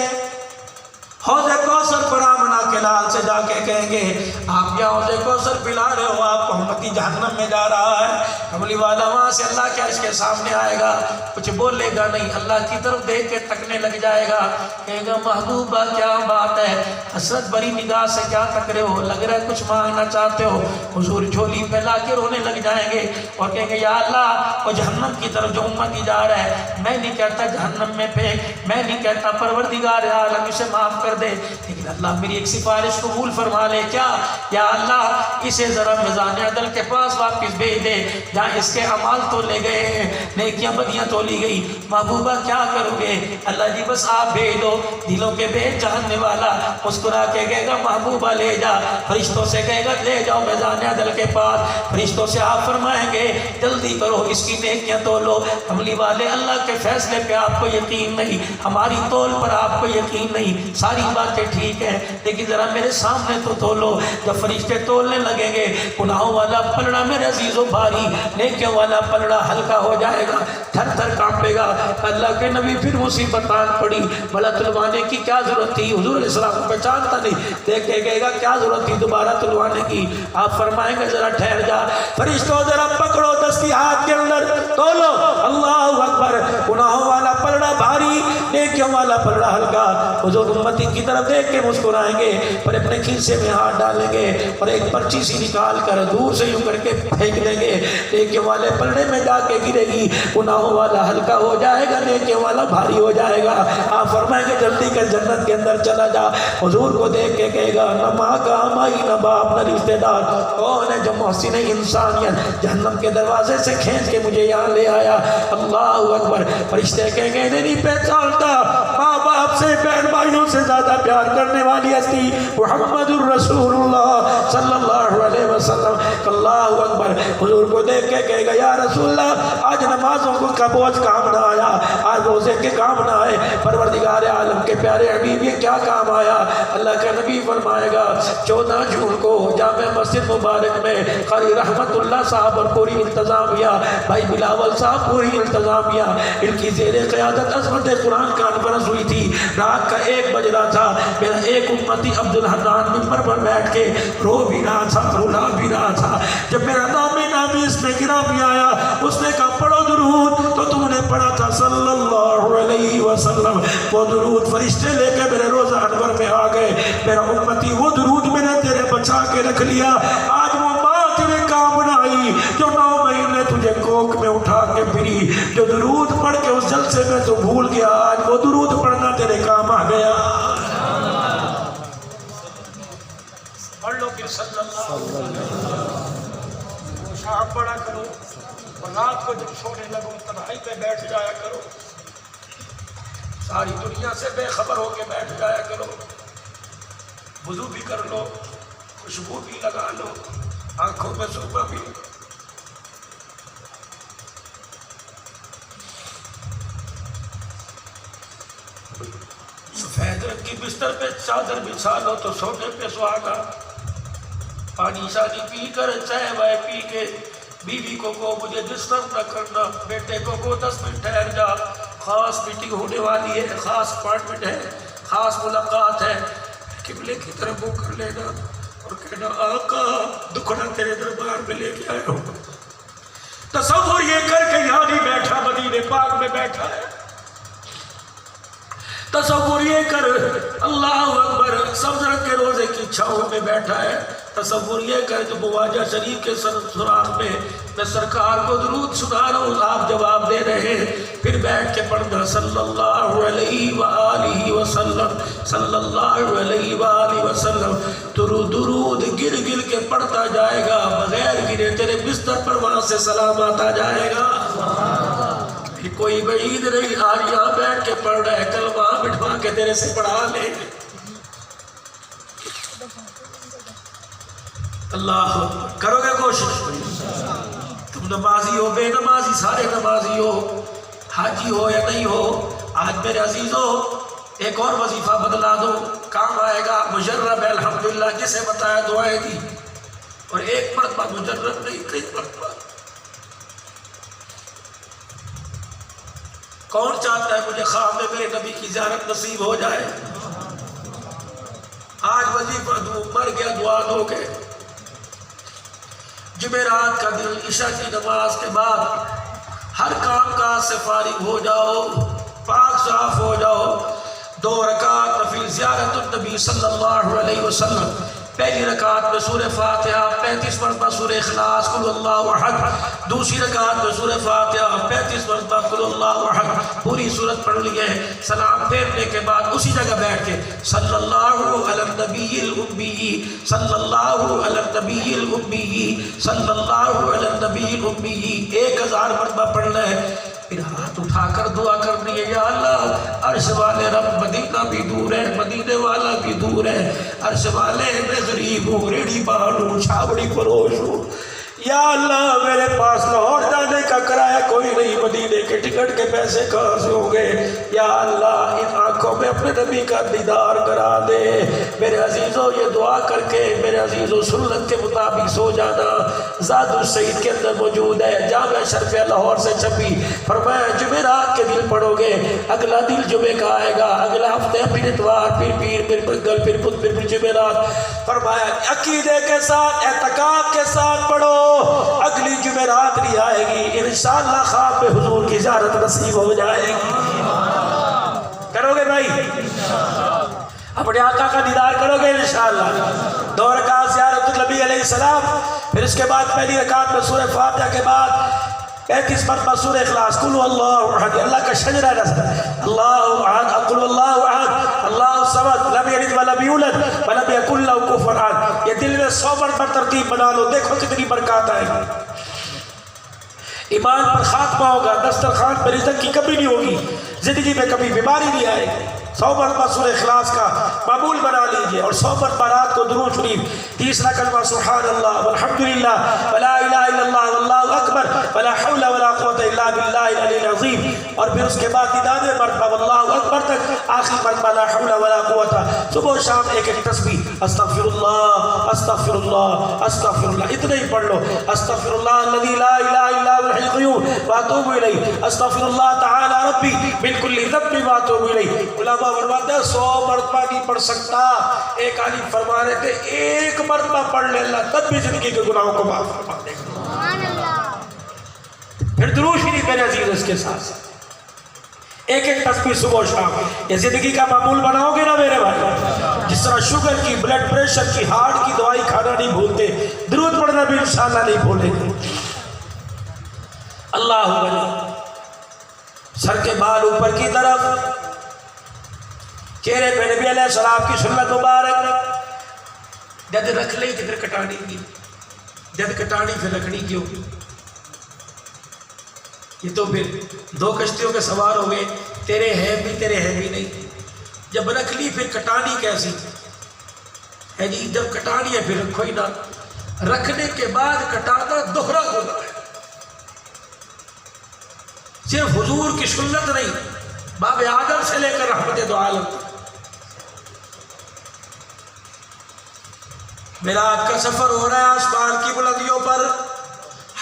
حوض کوثر پر آمنہ کے لال سے جا کے کہیں گے آپ کیا حوض کوثر پلا رہے ہو؟ آپ کو امتی جہنم میں جا رہا ہے. کملی والا وہاں سے اللہ کیا اس کے سامنے آئے گا؟ کچھ بولے گا نہیں، اللہ کی طرف دیکھ کے تکنے لگ جائے گا. کہے گا محبوبہ کیا بات ہے، حسرت بری نگاہ سے کیا تک رہے ہو؟ لگ رہا ہے کچھ مانگنا چاہتے ہو. حضور جھولی پھیلا کے رونے لگ جائیں گے اور کہیں گے یا اللہ وہ جہنم کی طرف جو امتی جا رہا ہے، میں نہیں کہتا جہنم میں پھینک، میں نہیں کہتا پروردگار عالم اسے معاف کر دے، لیکن اللہ میری ایک سفارش قبول فرما لے. کیا؟ یا اللہ اسے ذرا میزان عدل کے پاس واپس بھیج دے جہاں اس کے اعمال تو لے گئے ہیں، نیکیاں بدیاں تو لی گئی. محبوبہ کیا کرو گے؟ اللہ جی بس آپ بھیج دو. دلوں کے بھیج جاننے والا مسکرا کے کہے گا محبوبہ لے جا. فرشتوں سے کہے گا لے جاؤ میزان عدل کے پاس. فرشتوں سے آپ فرمائیں گے جلدی کرو اس کی نیکیاں تولو. کملی والے اللہ کے فیصلے پہ آپ کو یقین نہیں، ہماری تول پر آپ کو یقین نہیں. ساری باتیں ٹھیک ہیں لیکن ذرا میرے سامنے تو تولو. جب فرشتے تولنے لگیں گے گناہوں والا پلڑا میرے عزیزو بھاری، نیکیوں والا پلڑا ہلکا ہو جائے گا، تھر تھر کانپے گا. اللہ کے نبی پھر مصیبت آن پڑی. بھلا تلوانے کی کیا ضرورت تھی؟ حضور علیہ السلام کو پہچانتا نہیں، دیکھ کے کہے گا کیا ضرورت تھی دوبارہ تلوانے کی؟ آپ فرمائیں گے ذرا ٹھہر جا. فرشتوں ذرا پکڑو دستی ہاتھ کے اندر تولو. اللہ اکبر. گناہوں والا پلڑا بھاری، نیکیوں والا پلڑا ہلکا. حضور امتی کی طرف دیکھ کے مسکرائیں گے، پر اپنے کھیسے میں ہاتھ ڈالیں گے اور ایک پرچی سی نکال کر دور سے یوں کر کے پھینک دیں گے. نیکیوں والے پلڑے میں جا کے گرے گی. گناہوں والا ہلکا ہو جائے گا، نیکیوں والا بھاری ہو جائے گا. آپ فرمائیں گے جلدی کر جنت کے اندر چلا جا. حضور کو دیکھ کے کہے گا نہ ماں کا مائی، نہ باپ، نہ رشتے دار. کون ہے جو محسن انسانیت جہنم کے دروازے سے کھینچ کے مجھے یہاں لے آیا؟ اللہ اکبر. فرشتے کہیں گے نہیں پہچانتا، ماں باپ سے، بہن بھائیوں سے زیادہ پیار کرنے والی ہستی محمد الرسول اللہ صلی اللہ علیہ وسلم. اللہ اکبر. حضور کو دیکھ کے کہے گا یا رسول اللہ آج نمازوں کا بوجھ کام نہ آیا، آج روزے کے کام نہ آئے. پروردگار عالم کے پیارے حبیب یہ کیا کام آیا؟ اللہ کا نبی فرمائے گا 14 جون کو جامع مسجد مبارک میں قاری رحمت اللہ صاحب اور پوری انتظامیہ، بھائی بلاول صاحب پوری انتظامیہ، ان کی زیر قیادت عظمت قرآن کانفرنس ہوئی تھی. رات کا 1 بج رہا تھا. میرا ایک امتی عبد الحنان ممبر پر بیٹھ کے رو بھی رہا تھا، رولا بھی رہا تھا. جب میرا نامی اس میں گرا بھی آیا، اس نے کہا پڑھو درود. تو تم نے پڑھا تھا صلی اللہ علیہ وسلم. وہ درود فرشتے لے کے میرے روزہ انور میں آ گئے. میرا امتی وہ درود میں نے تیرے بچا کے رکھ لیا. آج وہ بات میں کام نہ مائی جو 9 مہینے تجھے کوک میں اٹھا کے پھری، جو درود پڑھ کے اس جلسے میں تو بھول گیا، آج وہ درود پڑھنا تیرے کام آ گیا۔ پڑھ لو پھر صلی اللہ علیہ وسلم۔ شام پڑھا کرو اور رات کو جب سونے لگو تنہائی پہ بیٹھ جایا کرو، ساری دنیا سے بے خبر ہو کے بیٹھ جایا کرو، وضو بھی کر لو، خوشبو بھی لگا لو، آنکھوں میں سرما بھی۔ سفید رنگ کی بستر پہ چادر بچھا لو تو سونے پہ سہاگا، پانی شانی پی کر چائے وائے پی کے بیوی کو مجھے ڈسٹرب نہ کرنا، بیٹے کو 10 منٹ ٹھہر جا، خاص میٹنگ ہونے والی ہے، خاص اپارٹمنٹ ہے، خاص ملاقات ہے، قبلے کی طرف منہ کر لینا اور کہنا آقا دکھڑا تیرے دربار میں لے کے آئے ہو۔ تصور یہ کر کے یہاں نہیں بیٹھا، مدینے پاک میں بیٹھا ہے۔ تصور یہ کر اللہ اکبر سبز رنگ کے روزے کی چھاؤں میں بیٹھا ہے۔ تصور یہ کر جو مواجہ شریف کے سراغ میں سرکار کو درود سنا رہا ہوں، آپ جواب دے رہے ہیں، پھر بیٹھ کے پڑھنا صلی اللہ علیہ وآلہ وسلم، صلی اللہ علیہ وآلہ وسلم۔ درود گر گر کے پڑھتا جائے گا، بغیر گرے تیرے بستر پر وہاں سے سلام آتا جائے گا۔ کوئی بعید نہیں، آج یہاں بیٹھ کے پڑھ رہا ہے، کل وہاں بٹھوا کے تیرے سے پڑھا لے۔ اللہ کرو گے کوشش؟ تم نمازی ہو، بے نمازی، سارے نمازی ہو، حاجی ہو یا نہیں ہو، آج میرے عزیزو ایک اور وظیفہ بدلا دو، کام آئے گا۔ مجرب الحمدللہ جسے بتایا دعائیں دی، اور ایک مرتبہ مجرب نہیں، کئی مرتبہ۔ کون چاہتا ہے مجھے خواب میں میرے نبی کی زیارت نصیب ہو جائے؟ آج وظیفہ دو، مر گیا دعا دو گے۔ جمعرات کا دن عشاء کی نماز کے بعد ہر کام کاج سے فارغ ہو جاؤ، پاک صاف ہو جاؤ، 2 رکعت نفل زیارت النبی صلی اللہ علیہ وسلم۔ پہلی رکعت میں سورہ فاتحہ 35 مرتبہ، سورہ اخلاص قل اللہ احد۔ دوسری رکعت میں سورہ فاتحہ 35 مرتبہ قل اللہ احد، پوری سورت پڑھ لی ہے۔ سلام پھیرنے کے بعد اسی جگہ بیٹھ کے صلی اللہ علی النبی الامی، صلی اللہ علی النبی الامی، صلی اللہ علی النبی الامی 1000 مرتبہ پڑھنا ہے۔ پھر ہاتھ اٹھا کر دعا کرنی ہے، یا اللہ عرش والے رب، مدینہ بھی دور ہے، مدینے والا بھی دور ہے، عرش والے میں غریب ہوں، ریڑھی بال ہوں، چھاوڑی فروش ہوں، یا اللہ میرے پاس لاہور جانے کا کرایہ کوئی نہیں، مدینے کے ٹکٹ کے پیسے کہاں سے ہوں گے، یا اللہ ان آنکھوں میں اپنے نبی کا دیدار کرا دے۔ میرے عزیزوں یہ دعا کر کے میرے عزیزوں سنت کے مطابق سو جانا۔ زاد السعید کے اندر موجود ہے، جامعہ شرفیہ لاہور سے چھپی، فرمایا جمعرات کے دن پڑھو گے، اگلا دن جمعے کا آئے گا، اگلا ہفتے پھر اتوار، پھر پیر، پھر منگل، پھر بدھ، پھر جمعرات۔ فرمایا عقیدے کے ساتھ اعتقاد کے ساتھ پڑھو، اگلی جمعرات نہیں آئے گی، انشاءاللہ خواب میں حضور کی زیارت نصیب ہو جائے گی۔ کرو گے بھائی؟ اپنے آقا کا دیدار کرو گے انشاءاللہ۔ 2 رکعت زیارت النبی علیہ السلام، پھر اس کے بعد پہلی رکعت میں سورہ فاتحہ کے بعد 35 مرتبہ سورہ اخلاص قل اللہ احد، اللہ کا شجرہ نصب، اللہ احد قل اللہ احد اللہ الصمد لم یلد ولم یولد ولم یکن لہ کفوا احد۔ یہ دل میں 100 مرتبہ ترتیب بنا لو، دیکھو کتنی برکات آئے گی۔ ایمان پر خاتمہ ہوگا، دسترخوان پر رزق کی کمی نہیں ہوگی، زندگی میں کبھی بیماری نہیں آئے گی۔ 100 مرتبہ سورہ اخلاص کا معمول بنا لیجئے، اور 100 مرتبہ رات کو درود شریف، تیسرا کلمہ سبحان اللہ والحمدللہ ولا الہ الا اللہ واللہ اکبر ولا حول ولا قوت الا باللہ العلی العظیم، اور پھر اس کے بعد 99 مرتبہ واللہ اکبر تک، آخری مرتبہ لا حول ولا قوت۔ صبح و شام ایک ایک تسبیح، استغفر اللہ استغفر اللہ استغفر اللہ، اتنا ہی پڑھ لو، استغفر اللہ الذی لا الہ الا هو الحی القیوم واتوب الیہ، استغفر اللہ تعالی ربی من کل ذنب واتوب الیہ۔ علماء فرماتے ہیں 100 مرتبہ نہیں پڑھ سکتا، ایک عالم فرما رہے تھے 1 مرتبہ پڑھ لے اللہ تب بھی زندگی کے گناہوں کو معاف فرما دے گا۔ پھر درود شریف میرے عزیز اس کے ساتھ ایک ایک تسبیح صبح و شام، یہ زندگی کا معمول بناؤ گے نا میرے بھائی؟ جس طرح شوگر کی، بلڈ پریشر کی، ہارٹ کی دوائی کھانا نہیں بھولتے، درود پڑھنا بھی انشاءاللہ نہیں بھولیں گے۔ اللہ بنے، سر کے بال اوپر کی طرف، چہرے پہ نبی علیہ السلام کی سنت مبارک، جد رکھ لئی تو پھر کٹانی کی، جد کٹانی پھر رکھنی کیوں؟ یہ تو پھر دو کشتیوں کے سوار ہو گئے، تیرے ہے بھی تیرے ہے بھی نہیں، جب رکھ لی پھر کٹانی کیسی ہے جی؟ جب کٹانی ہے پھر رکھو ہی نہ، رکھنے کے بعد کٹانا دوہرا گناہ ہے۔ صرف حضور کی سنت نہیں، باب آدم سے لے کر رحمت دو عالم، معراج کا سفر ہو رہا ہے آسمان کی بلندیوں پر،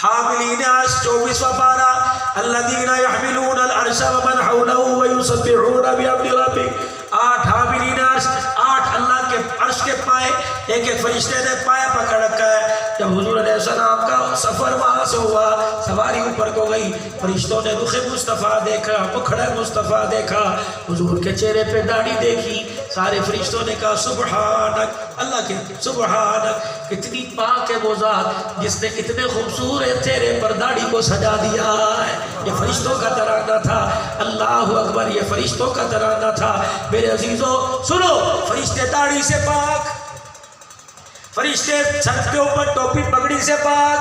حاملین عرش 24واں پارہ، الذین یحملون العرش ومن حولہ ویسبحون بحمد ربک، 8 حاملین عرش، 8 اللہ کے عرش کے پائے، ایک ایک فرشتے نے پایا پکڑ رکھا ہے۔ جب حضور علیہ السلام کا سفر وہاں سے ہوا، سواری اوپر کو گئی، فرشتوں نے رخ مصطفیٰ دیکھا، مکھڑا مصطفیٰ دیکھا، حضور کے چہرے پہ داڑھی دیکھی، سارے فرشتوں نے کہا سبحانک، اللہ کے سبحانک، کتنی پاک ہے وہ ذات جس نے اتنے خوبصورت چہرے پر داڑھی کو سجا دیا ہے۔ یہ فرشتوں کا ترانہ تھا، اللہ اکبر، یہ فرشتوں کا ترانہ تھا۔ میرے عزیزو سنو، فرشتے داڑھی سے پاک، فرشتے سر کے اوپر ٹوپی پگڑی سے پاک،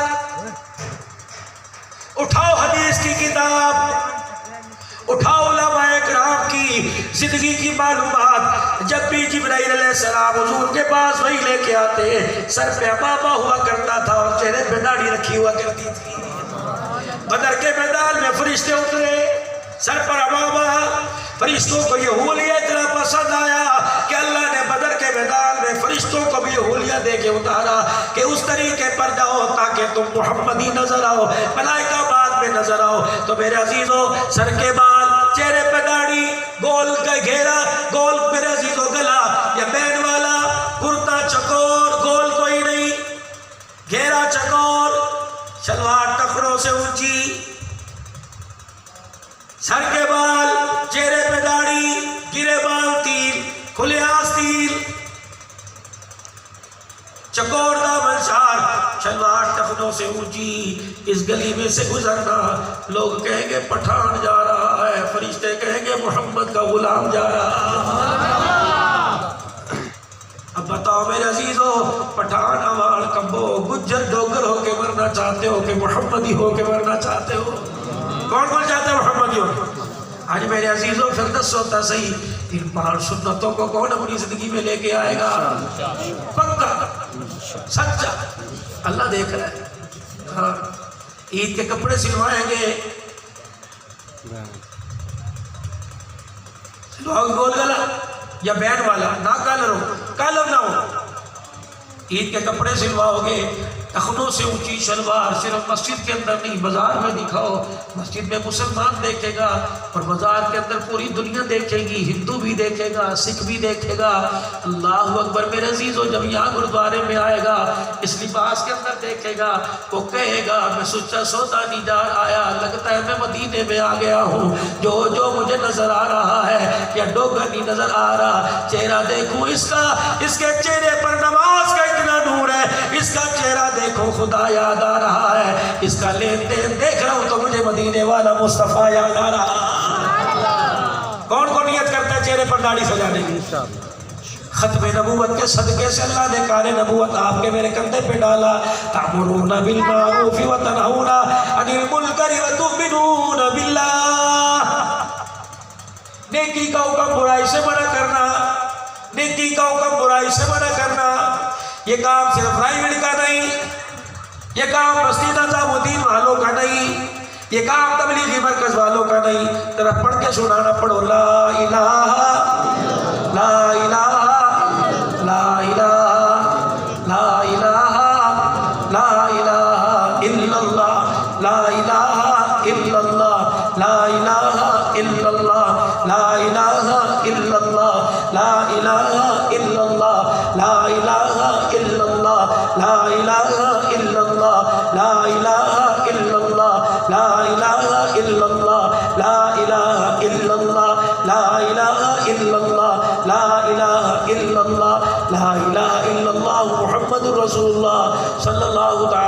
اٹھاؤ حدیث کی کتاب، اٹھاؤ علماء کرام کی زندگی کی معلومات، جب بھی جبرائیل علیہ السلام حضور کے پاس وہی لے کے آتے، سر پہ عمامہ ہوا کرتا تھا اور چہرے پہ داڑھی رکھی ہوا کرتی تھی۔ بدر کے میدان میں فرشتے اترے، سر پر عمامہ، فرشتوں کو یہ حولیہ اتنا پسند آیا کہ اللہ نے بدر کے میدان میں فرشتوں کو بھی یہ حولیہ دے کے اتارا کہ اس طریقے پر جاؤ تاکہ تم محمدی نظر آؤ، ملائکہ بعد میں نظر آؤ۔ تو میرے عزیزو، سر کے بال، چہرے پہ داڑھی، گول کا گھیرا، گول میرے عزیزو گلا یا بین والا کرتا چکور، گول کوئی نہیں، گھیرا چکور، شلوار ٹخنوں سے اونچی، سر کے بال، چہرے پہ داڑھی، گرے بال تیر، کھلے آستین، چکور دامن شار، شلوار ٹخنوں سے اونچی، اس گلی میں سے گزرنا، لوگ کہیں گے پٹھان جا رہا ہے، فرشتے کہیں گے محمد کا غلام جا رہا ہے۔ اب بتاؤ میرے عزیزو، پٹھان اوال کمبو گجر ڈوگر ہو کے مرنا چاہتے ہو کہ محمدی ہو کے مرنا چاہتے ہو؟ کون کون چاہتا ہے محمدی ہو؟ آج میرے عزیزوں پھر دس ہوتا صحیح، ان 5 سنتوں کو کون اپنی زندگی میں لے کے آئے گا؟ پکا سچا، اللہ دیکھ رہا ہے۔ ہاں، عید کے کپڑے سلوائیں گے، سلواؤ گول گلا یا بینڈ والا، نہ کالر ہو، کالر نہ ہو، عید کے کپڑے سلواؤ گے، ٹخنوں سے اونچی شلوار، صرف مسجد کے اندر نہیں بازار میں دکھاؤ، مسجد میں مسلمان دیکھے گا اور بازار کے اندر پوری دنیا دیکھے گی، ہندو بھی دیکھے گا، سکھ بھی دیکھے گا۔ اللہ اکبر میرے عزیزو، جب یہاں گردوارے میں آئے گا، اس لباس کے اندر دیکھے گا، وہ کہے گا میں سچا سودا نہیں جا آیا، لگتا ہے میں مدینے میں آ گیا ہوں، جو مجھے نظر آ رہا ہے یا ڈوگر نہیں نظر آ رہا، چہرہ دیکھوں اس کا، اس کے چہرے پر نماز کا اتنا نور ہے، اس کا چہرہ دیکھو خدا یاد آ رہا ہے، اس کا لین دین دیکھ رہا ہوں تو مجھے مدینے والا مصطفیٰ یاد آ رہا ہے۔ کون کون نیت کرتا ہے چہرے پر داڑھی سجانے کی؟ ختم نبوت کے صدقے سے اللہ نے کار نبوت آپ کے میرے کندھے پہ ڈالا، تأمرون بالمعروف وتنہون عن المنکر وتؤمنون باللہ، نیکی کا حکم برائی سے منع کرنا، نیکی کا حکم برائی سے منع کرنا، یہ کام صرف رائیوڈ کا نہیں، یہ کام بستی نظام الدین والوں کا نہیں، یہ کام تبلیغی مرکز والوں کا نہیں، ذرا پڑھ کے سنانا، پڑھو لا الہ لا الہ لا الہ لا الہ لا الہ الا اللہ لا الہ الا اللہ لا الہ الا اللہ لا الہ الا اللہ لا الہ الا اللہ لا الہ الا اللہ لا الہ الا اللہ لا الہ الا اللہ لا الہ الا اللہ لا الہ الا اللہ لا الہ الا اللہ لا الہ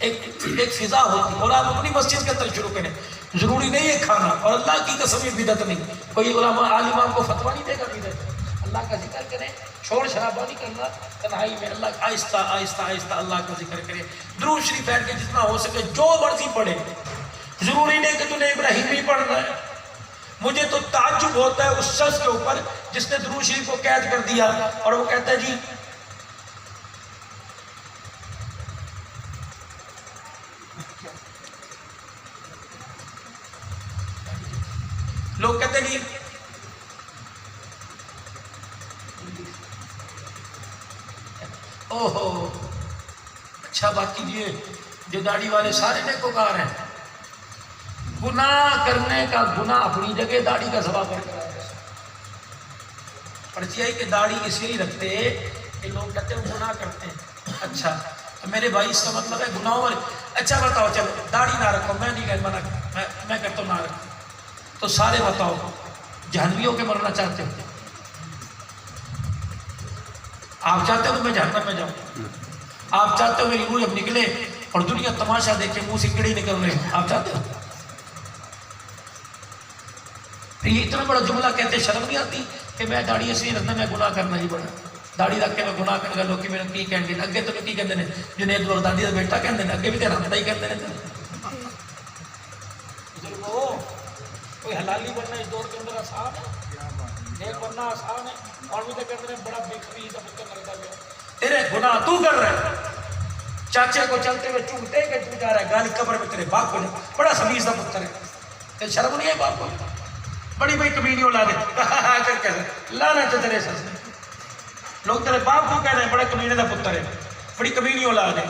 ایک فضا ہوتی، اور آپ اپنی مسجد کے اندر شروع کریں. ضروری نہیں ہے کھانا، اور اللہ کی قسم یہ بدعت نہیں. کوئی علماء عالم آپ کو فتویٰ نہیں دے گا بدعت. اللہ کا ذکر کریں، شور شرابہ نہیں کرنا، تنہائی میں اللہ آہستہ آہستہ آہستہ اللہ کا ذکر کریں. درود شریف پڑھ کے جتنا ہو سکے جو مرضی پڑھے. ضروری نہیں کہ تُنے ابراہیم بھی پڑھنا ہے. مجھے تو تعجب ہوتا ہے اس شخص کے اوپر جس نے درود شریف کو قید کر دیا اور وہ کہتا ہے جی لوگ کہتے ہیں اوہو اچھا بات کیجیے، جو داڑھی والے سارے نیکوکار ہیں. گناہ کرنے کا گناہ اپنی جگہ، داڑھی کا ثواب برقرار ہے. پرچیائی کہ داڑھی اس لیے رکھتے کہ لوگ کہتے ہیں وہ گناہ کرتے ہیں. اچھا میرے بھائی اس کا مطلب ہے گناہوں والے. اچھا بتاؤ، چلو داڑھی نہ رکھو، میں نہیں کہتا منع، میں کہتا ہوں نہ رکھو. تو سارے بتاؤ جہنمیوں کے مرنا چاہتے ہو؟ آپ چاہتے ہو کہ میں جہنم میں جاؤں؟ آپ چاہتے ہو میری روح جب نکلے اور دنیا تماشا دیکھے منہ سے کیڑے نکل رہے ہیں؟ آپ چاہتے ہو؟ یہ اتنا بڑا جملہ کہتے شرم نہیں آتی کہ میں داڑھی اس لیے رکھنا میں گناہ کرنا ہی بڑا. داڑھی رکھ کے میں گناہ کروں گا، لوگ میرے کی کہیں گے. اگے تو کی کہتے ہیں جنہیں ایک لوگ داڑھی کا بیٹا کہتے ہیں، اگے بھی تیرا ہمتا ہی کہتے ہیں. کوئی حلالی بننا اس دور کے اندر آسان ہے، نیک بننا آسان ہے، اور بھی تو کہتے ہیں بڑا بے خبیث کا کرتا گیا. تیرے گناہ تو کر رہا ہے. چاچے کو چلتے ہوئے چومتے کہ تو جا رہا ہے گالی قبر میں تیرے باپ کو جا، بڑا خبیث کا پتر ہے. کہ شرم نہیں ہے باپ کو؟ بڑی بڑی کمینی اولاد ہے کر کے لانا تو تیرے سس نے. لوگ تیرے باپ کو کہہ رہے ہیں بڑا کمینے کا پتر ہے، بڑی کمینی اولاد ہے.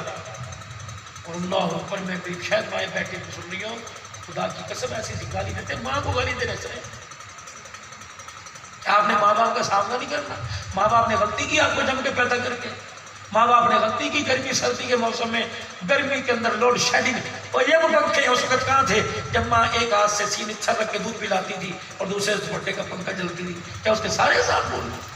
اور اللہ اوپر میں بھی شاید مائیں بیٹھے سن رہی ہوں، خدا کی قسم ایسی سی گالی دیتے، ماں کو گالی دینے سے. کیا آپ نے ماں باپ کا سامنا نہیں کرنا؟ ماں باپ نے غلطی کی آپ کو جم کے پیدا کر کے. ماں باپ نے غلطی کی گرمی سردی کے موسم میں، گرمی کے اندر لوڈ شیڈنگ. اور یہ وہ پنکھے اس وقت کہاں تھے جب ماں ایک ہاتھ سے سینے چھر رکھ کے دودھ پلاتی تھی اور دوسرے دوپٹے کا پنکھا جلتی تھی؟ کیا اس کے سارے ساتھ بول رہے؟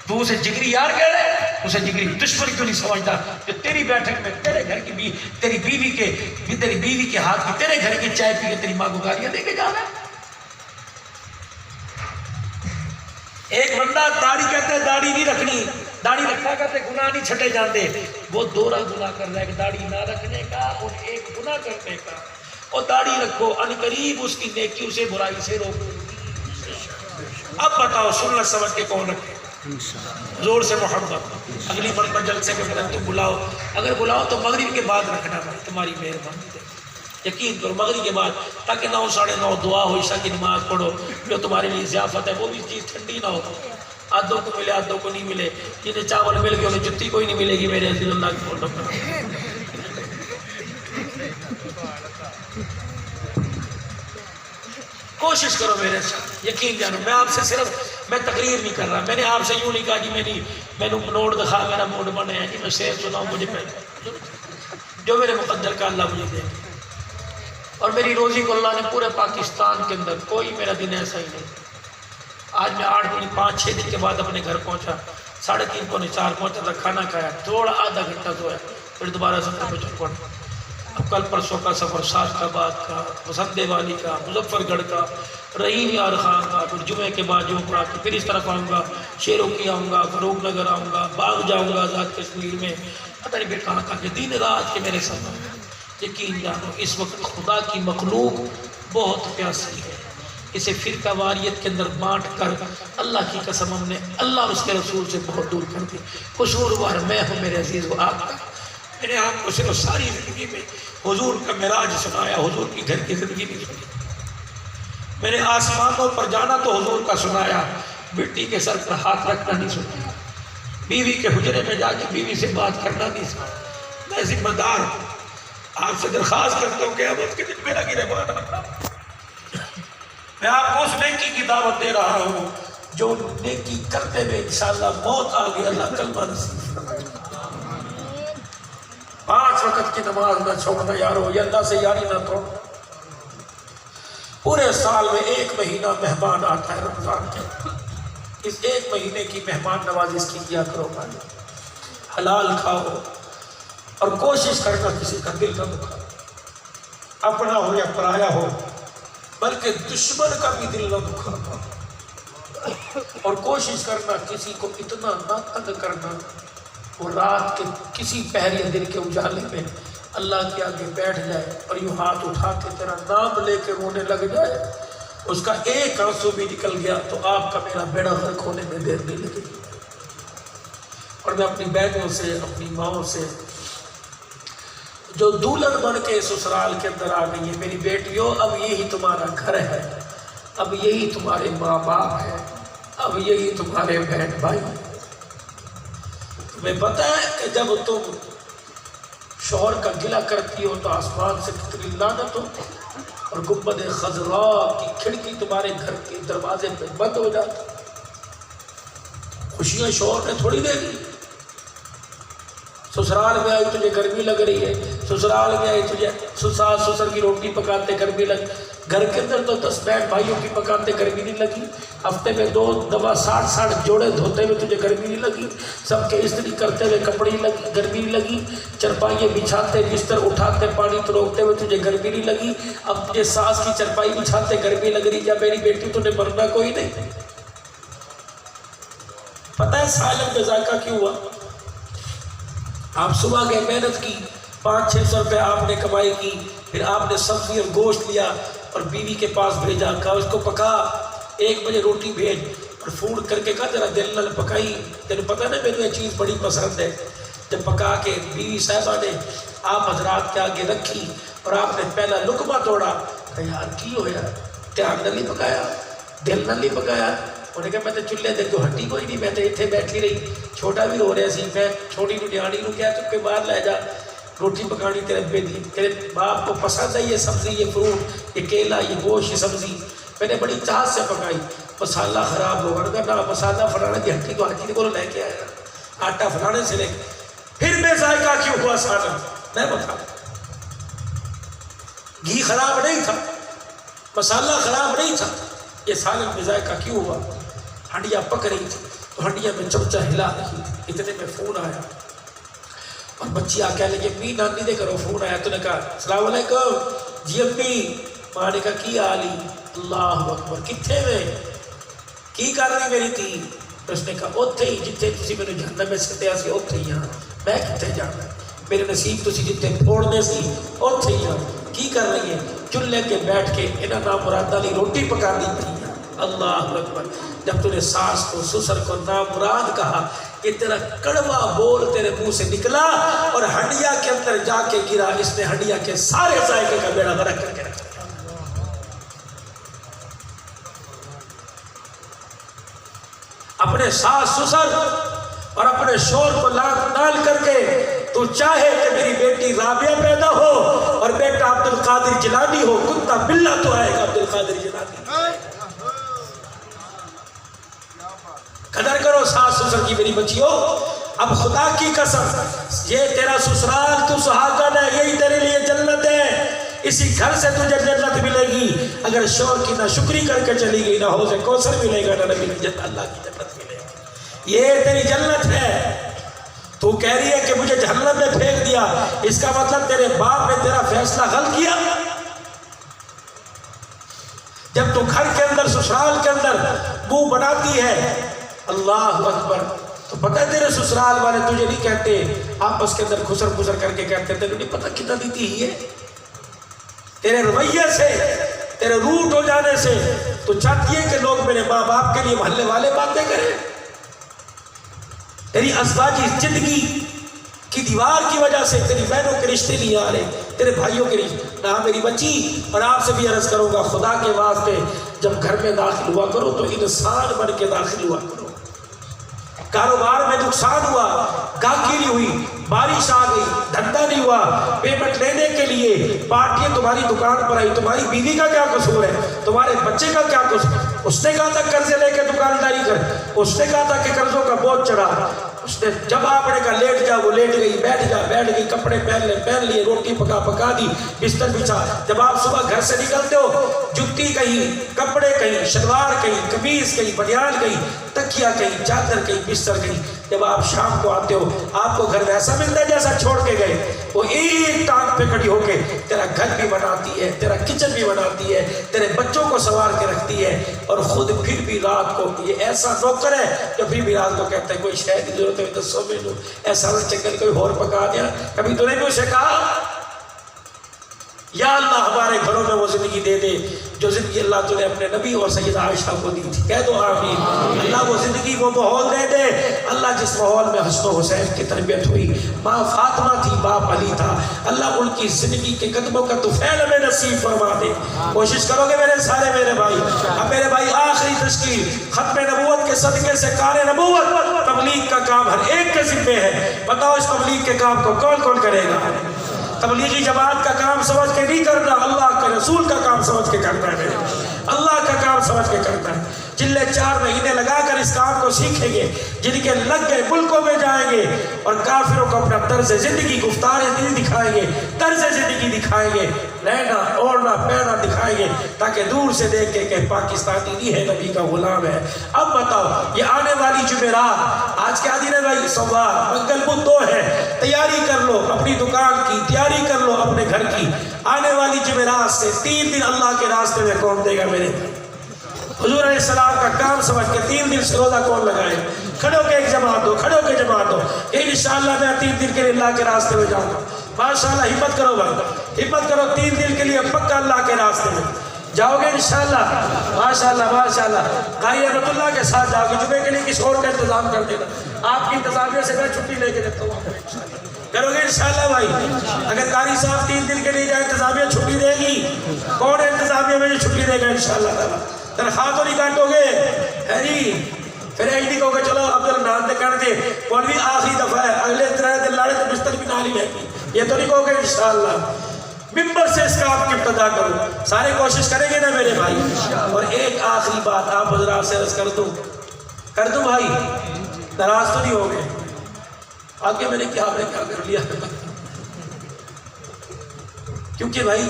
تو اسے جگری یار کہہ رہے ہیں، اسے جگری دشمن کیوں نہیں سمجھتا کہ تیری بیٹھک میں تیرے گھر کی تیری بیوی کے ہاتھ کی تیرے گھر کی چائے پی کے تیری ماں کو گالیاں دے کے جانا ہے؟ ایک بندہ داڑھی کہتے ہیں داڑھی نہیں رکھنی، داڑھی رکھا کرتے گناہ نہیں چھٹے جاتے. وہ دورہ گناہ کر رہا ہے کہ داڑھی نہ رکھنے کا اور ایک گناہ کرنے کا. اور داڑھی رکھو، ان قریب اس کی نیکی اسے برائی سے روکو. اب بتاؤ سنت سمجھ کے کون رکھے؟ زور سے محبت. اگلی مرتبہ جلسے کے بعد تم بلاؤ، اگر بلاؤ تو مغرب کے بعد رکھنا بھائی، تمہاری مہربانی ہے. یقین کرو مغرب کے بعد، تاکہ 9 ساڑھے 9 دعا ہو، عشاء کی نماز پڑھو، جو تمہارے لیے ضیافت ہے وہ بھی چیز ٹھنڈی نہ ہو. آدھوں کو ملے آدھوں کو نہیں ملے. جنہیں چاول مل گئے انہیں جتی کوئی نہیں ملے گی. میرے عزیز اللہ کی فوٹو پر کوشش کرو میرے ساتھ. یقین جانو میں آپ سے صرف میں تقریر نہیں کر رہا. میں نے آپ سے یوں نہیں کہا جی میں نے نوٹ دکھا میرا موڈ بنے ہیں جی میں شعر سناؤں مجھے پہلے جو میرے مقدر کا اللہ مجھے دے. اور میری روزی کو اللہ نے پورے پاکستان کے اندر کوئی میرا دن ایسا ہی نہیں. آج میں 8 دن 5-6 دن کے بعد اپنے گھر پہنچا، 3:30 پونے 4 پہنچا تھا، کھانا کھایا، تھوڑا آدھا گھنٹہ سویا، پھر دوبارہ سفر پہ چل پڑا. اب کل پرسوں کا سفر شاد آباد کا، بسنت والی کا، مظفر گڑھ کا، رحیم یار خان کا، پھر جمعے کے بعد جمعہ کے پھر اس طرف آؤں گا، شیروں کی آؤں گا، فروغ نگر آؤں گا، باغ جاؤں گا آزاد کشمیر میں، پتہ نہیں بیٹھ کہاں کے دن رات کے میرے سفر. یقین جانو اس وقت خدا کی مخلوق بہت پیاسی ہے. اسے فرقہ واریت کے اندر بانٹ کر اللہ کی قسم ہم نے اللہ اور اس کے رسول سے بہت دور کر دی. قصوروار میں ہوں میرے عزیز و آپ کا. میں نے آپ کو صرف ساری زندگی میں حضور کا معراج سنایا، حضور کی گھر کی زندگی نہیں سنی. میں نے آسمانوں پر جانا تو حضور کا سنایا، مٹی کے سر پر ہاتھ رکھنا نہیں سنا. بیوی کے حجرے میں جا کے بیوی سے بات کرنا نہیں سنا. میں ذمہ دار ہوں، آپ سے درخواست کرتا ہوں قیامت کے دن میرا گریبان آنا. میں آپ کو اس نیکی کی دعوت دے رہا ہوں جو نیکی کرتے ہوئے انشاءاللہ موت آ گئی اللہ کلمہ نصیب فرمائے. 5 وقت کی نماز نہ چھوڑنا یارو، یہ اللہ سے یاری نہ توڑ. پورے سال میں 1 مہینہ مہمان آتا ہے رمضان کے، اس 1 مہینے کی مہمان نوازی اس کی کیا کرو. حلال کھاؤ اور کوشش کرنا کسی کا دل نہ دکھا، اپنا ہو یا پرایا ہو، بلکہ دشمن کا بھی دل نہ دکھانا، اور کوشش کرنا کسی کو اتنا نہ تنگ کرنا وہ رات کے کسی پہر دن کے اجالے میں اللہ کے آگے بیٹھ جائے اور یوں ہاتھ اٹھا کے تیرا نام لے کے رونے لگ جائے، اس کا ایک آنسو بھی نکل گیا تو آپ کا میرا بیڑا غرق ہونے میں دیر نہیں لگے گی۔ اور میں اپنی بہنوں سے، اپنی ماؤں سے جو دولہن بن کے سسرال کے اندر آ گئی ہے، میری بیٹیوں اب یہی تمہارا گھر ہے، اب یہی تمہارے ماں باپ ہے، اب یہی تمہارے بہن بھائی۔ تمہیں پتہ ہے کہ جب تم شوہر کا گلہ کرتی ہو تو آسمان سے کتنی لعنت ہو، اور گنبد خضراء کی کھڑکی تمہارے گھر کے دروازے پہ بند ہو جاتی۔ خوشیاں شوہر نے تھوڑی دے دی، سسرال میں آئی تجھے گرمی لگ رہی ہے، سسرال میں آئی تجھے سسر سسر کی روٹی پکاتے گرمی لگ، گھر کے اندر تو 10 بہن بھائیوں کی پکاتے گرمی نہیں لگی، ہفتے میں 2 دفعہ 60 جوڑے دھوتے ہوئے تجھے گرمی نہیں لگی، سب کے استری کرتے ہوئے کپڑے لگی گرمی نہیں لگی، چرپائیاں بچھاتے بستر اٹھاتے پانی تروکتے ہوئے تجھے گرمی نہیں لگی، اب تجھے ساس کی چرپائی بچھاتے گرمی لگ رہی، یا میری بیٹی تو نے مرنا کوئی نہیں۔ پتہ ہے سالن کا ذائقہ کیوں ہوا؟ آپ صبح گئے محنت کی، 500-600 روپے آپ نے کمائی کی، پھر آپ نے سبزی اور گوشت لیا اور بیوی کے پاس بھیجا، کہا اس کو پکا، 1 بجے روٹی بھیج، اور فون کر کے کہا ذرا دل نال پکائی، تینوں پتہ نا میرے یہ چیز بڑی پسند ہے۔ جب پکا کے بیوی صاحبہ نے آپ حضرات کے آگے رکھی اور آپ نے پہلا لقمہ توڑا، کہا یار کی ہویا، دھیان نال نہیں پکایا، دل نال نہیں پکایا۔ انہوں نے کہا میں تو چولہے دے تو ہٹی کوئی نہیں، میں تو اتنے بیٹھی رہی، چھوٹا بھی رو رہا سی، میں چھوٹی نڈیانی نو کیا چپ کے باہر لے جا، روٹی پکانی تیرے ابے دی، تیرے باپ کو پسند ہے یہ سبزی، یہ فروٹ، یہ کیلا، یہ گوشت، یہ سبزی، میں نے بڑی چاہت سے پکائی، مسالہ خراب ہوگا نا، مسالہ فلانے کی ہٹی تو ہٹی کو لے کے آیا، آٹا فلانے سے لے کے، پھر بے ذائقہ کیوں ہوا سالن؟ میں بتاؤں، گھی خراب نہیں تھا، مسالہ خراب نہیں تھا، یہ سالن بے ذائقہ کیوں ہوا؟ ہنڈیا پک رہی تھی تو ہنڈیا میں چمچہ ہلا رہی تھی، اتنے میں فون آیا اور بچی آ کہہ لگی امی نانی دے کرو فون آیا، تو نے کہا السلام علیکم، جی امی، ماں نے کہا کی آلی، اللہ اکبر، کتھے میں کی کر رہی میری تھی؟ تو اس نے کہا اوتھے ہی جتھے تسی میرے جہنم میں سٹیا سی اوتھے ہی ہاں، میں کتھے جانا، میرے نصیب تسی جتھے پھوڑنے سی اوتھے ہی ہاں، کی کر رہی ہے؟ چولہے کے بیٹھ کے انہاں نامراداں دی روٹی پکا دی پئی، اللہ اکبر۔ جب تو نے ساس کو سسر کو نامراد کہا، یہ تیرا کڑوا بول تیرے منہ سے نکلا اور ہنڈیا کے اندر جا کے گرا، اس نے ہنڈیا کے سارے ذائقے کا بیڑا غرق کر کے رکھا۔ اپنے ساس سسر اور اپنے شوہر کو نال کر کے تو چاہے کہ میری بیٹی رابعہ پیدا ہو اور بیٹا عبد القادر جیلانی ہو، کتا بلّہ تو آئے گا عبد القادر جیلانی۔ قدر کرو ساس سسر کی میری بچیوں، اب خدا کی قسم یہ تیرا سسرال تو سہاگن ہے، یہی تیرے لیے جنت ہے، اسی گھر سے تجھے جنت ملے گی، اگر شوہر کی ناشکری کر کے چلی گئی نہ حوض کوثر ملے گا نہ نبی کی جنت، اللہ کی جنت ملے گی، یہ تیری جنت ہے۔ تو کہہ رہی ہے کہ مجھے جہنم میں پھینک دیا، اس کا مطلب تیرے باپ نے تیرا فیصلہ غلط کیا۔ جب تو گھر کے اندر سسرال کے اندر منہ بناتی ہے، اللہ اکبر، تو پتہ ہے تیرے سسرال والے تجھے نہیں کہتے، آپس کے اندر خسر خسر کر کے کہتے تیرے نہیں پتہ کتنا دیتی ہی ہے، تیرے رویے سے، تیرے روٹ ہو جانے سے تو چاہتی ہے کہ لوگ میرے ماں باپ کے لیے محلے والے باتیں کریں۔ تیری ازواجی زندگی کی دیوار کی وجہ سے تیری بہنوں کے رشتے نہیں آ رہے، تیرے بھائیوں کے رشتے نہ۔ میری بچی اور آپ سے بھی عرض کروں گا، خدا کے واسطے جب گھر میں داخل ہوا کرو تو انسان بن کے داخل ہوا کرو۔ کاروبار میں نقصان ہوا، گاہکی نہیں ہوئی، بارش آ گئی، دھندا نہیں ہوا، پیمنٹ لینے کے لیے پارٹیاں تمہاری دکان پر آئی، تمہاری بیوی کا کیا قصور ہے، تمہارے بچے کا کیا قصور؟ اس نے کہا تھا قرضے لے کے دکانداری کر، اس نے کہا تھا کہ قرضوں کا بوجھ چڑھا، اس نے جب آپ نے کہا لیٹ جا وہ لیٹ گئی، بیٹھ جا بیٹھ گئی، کپڑے پہن لیے، روٹی پکا دی، بستر بچھا۔ جب آپ صبح گھر سے نکلتے ہو، جتی کہیں، کپڑے کہیں، شلوار کہیں، قمیض کہیں، بنیان کہیں، تکیا کہیں، چادر کہیں، بستر کہیں. جب آپ شام کو آتے ہو آپ کو گھر ویسا ملتا ہے جیسا چھوڑ کے گئے. وہ ایک ٹانگ پہ کھڑی ہو کے تیرا گھر بھی بناتی ہے، تیرا کچن بھی بناتی ہے، تیرے بچوں کو سنوار کے رکھتی ہے، اور خود پھر بھی رات کو یہ ایسا نوکر ہے کہ پھر بھی رات کو کہتا ہے کوئی شے کی ضرورت ہے تو سو میں لو، ایسا چکر کوئی اور پکا دیا. کبھی تو نے بھی اسے کہا یا اللہ ہمارے گھروں میں وہ زندگی دے دے جو زندگی اللہ تو نے اپنے نبی اور سیدہ عائشہ کو دی تھی. کہہ دو آمین. اللہ وہ زندگی وہ ماحول دے دے. اللہ جس ماحول میں حسن و حسین کی تربیت ہوئی، ماں فاطمہ تھی، باپ علی تھا، اللہ ان کی زندگی کے قدموں کا طفیل ہمیں نصیب فرما دے. کوشش کرو گے میرے سارے میرے بھائی. اب میرے بھائی آخری تشکیل ختم نبوت کے صدقے سے کار نبوت تبلیغ کا کام ہر ایک کے ذمہ ہے. بتاؤ اس تبلیغ کے کام کو کون کون کرے گا؟ تبلیغی جماعت کا کام سمجھ کے نہیں کرنا، اللہ کے رسول کا کام سمجھ کے کرنا ہے. اللہ کا کام سمجھ کے کرنا ہے. چلے 4 مہینے لگا کر اس کام کو سیکھیں گے، جن کے لگ گئے ملکوں میں جائیں گے اور کافروں کو اپنا طرز زندگی گفتار دین دکھائیں گے، طرز زندگی دکھائیں گے، رہنا اوڑھنا پہنا دکھائیں گے، تاکہ دور سے دیکھ کے پاکستانی نہیں ہے، نبی کا غلام ہے. اب بتاؤ یہ آنے والی جمعرات، آج کیا دن ہے بھائی؟ سوار، منگل بدھ 2 ہے. تیاری کر لو اپنی دکان کی، تیاری کر لو اپنے گھر کی. آنے والی جمعرات سے 3 دن اللہ کے راستے میں کون دے گا؟ میرے حضور علیہ السلام کا کام سمجھ کے 3 دن سے روزہ کون لگائے؟ کھڑے ہو کے ایک جماعت دو، کھڑے ہو کے جماعت دو. انشاءاللہ میں 3 دن کے لیے اللہ کے راستے میں جاؤں گا. ماشاءاللہ ہمت کرو بھائی، ہمت کرو. 3 دن کے لیے پکا اللہ کے راستے میں جاؤ گے انشاءاللہ. ماشاءاللہ ماشاءاللہ. قاری رحمت اللہ کے ساتھ جاؤ گے. جمعے کے لیے کسی اور کا انتظام کر دینا. آپ کی انتظامیہ سے میں چھٹی لے کے دیتا ہوں. کرو گے انشاءاللہ بھائی. اگر قاری صاحب 3 دن کے لیے جائے انتظامیہ چھٹی دے گی، کون انتظامیہ میں چھٹی دے گا انشاءاللہ تعالیٰ؟ تنخواہ تو نہیں کاٹو گے ہے جی؟ پھر ایک نہیں کہو گے چلو عبد الرحمان دے کر دے کون بھی آخری دفعہ ہے، اگلے 3 دن لاڑے تو بستر بھی نالی ہے. یہ تو نہیں کہو گے انشاءاللہ. ممبر سے اس کام کی ابتدا کرو. سارے کوشش کریں گے نا میرے بھائی. اور ایک آخری بات آپ حضرات سے عرض کر دوں بھائی، ناراض تو نہیں ہو گئے؟ آگے میں نے کیا کر لیا؟ کیونکہ بھائی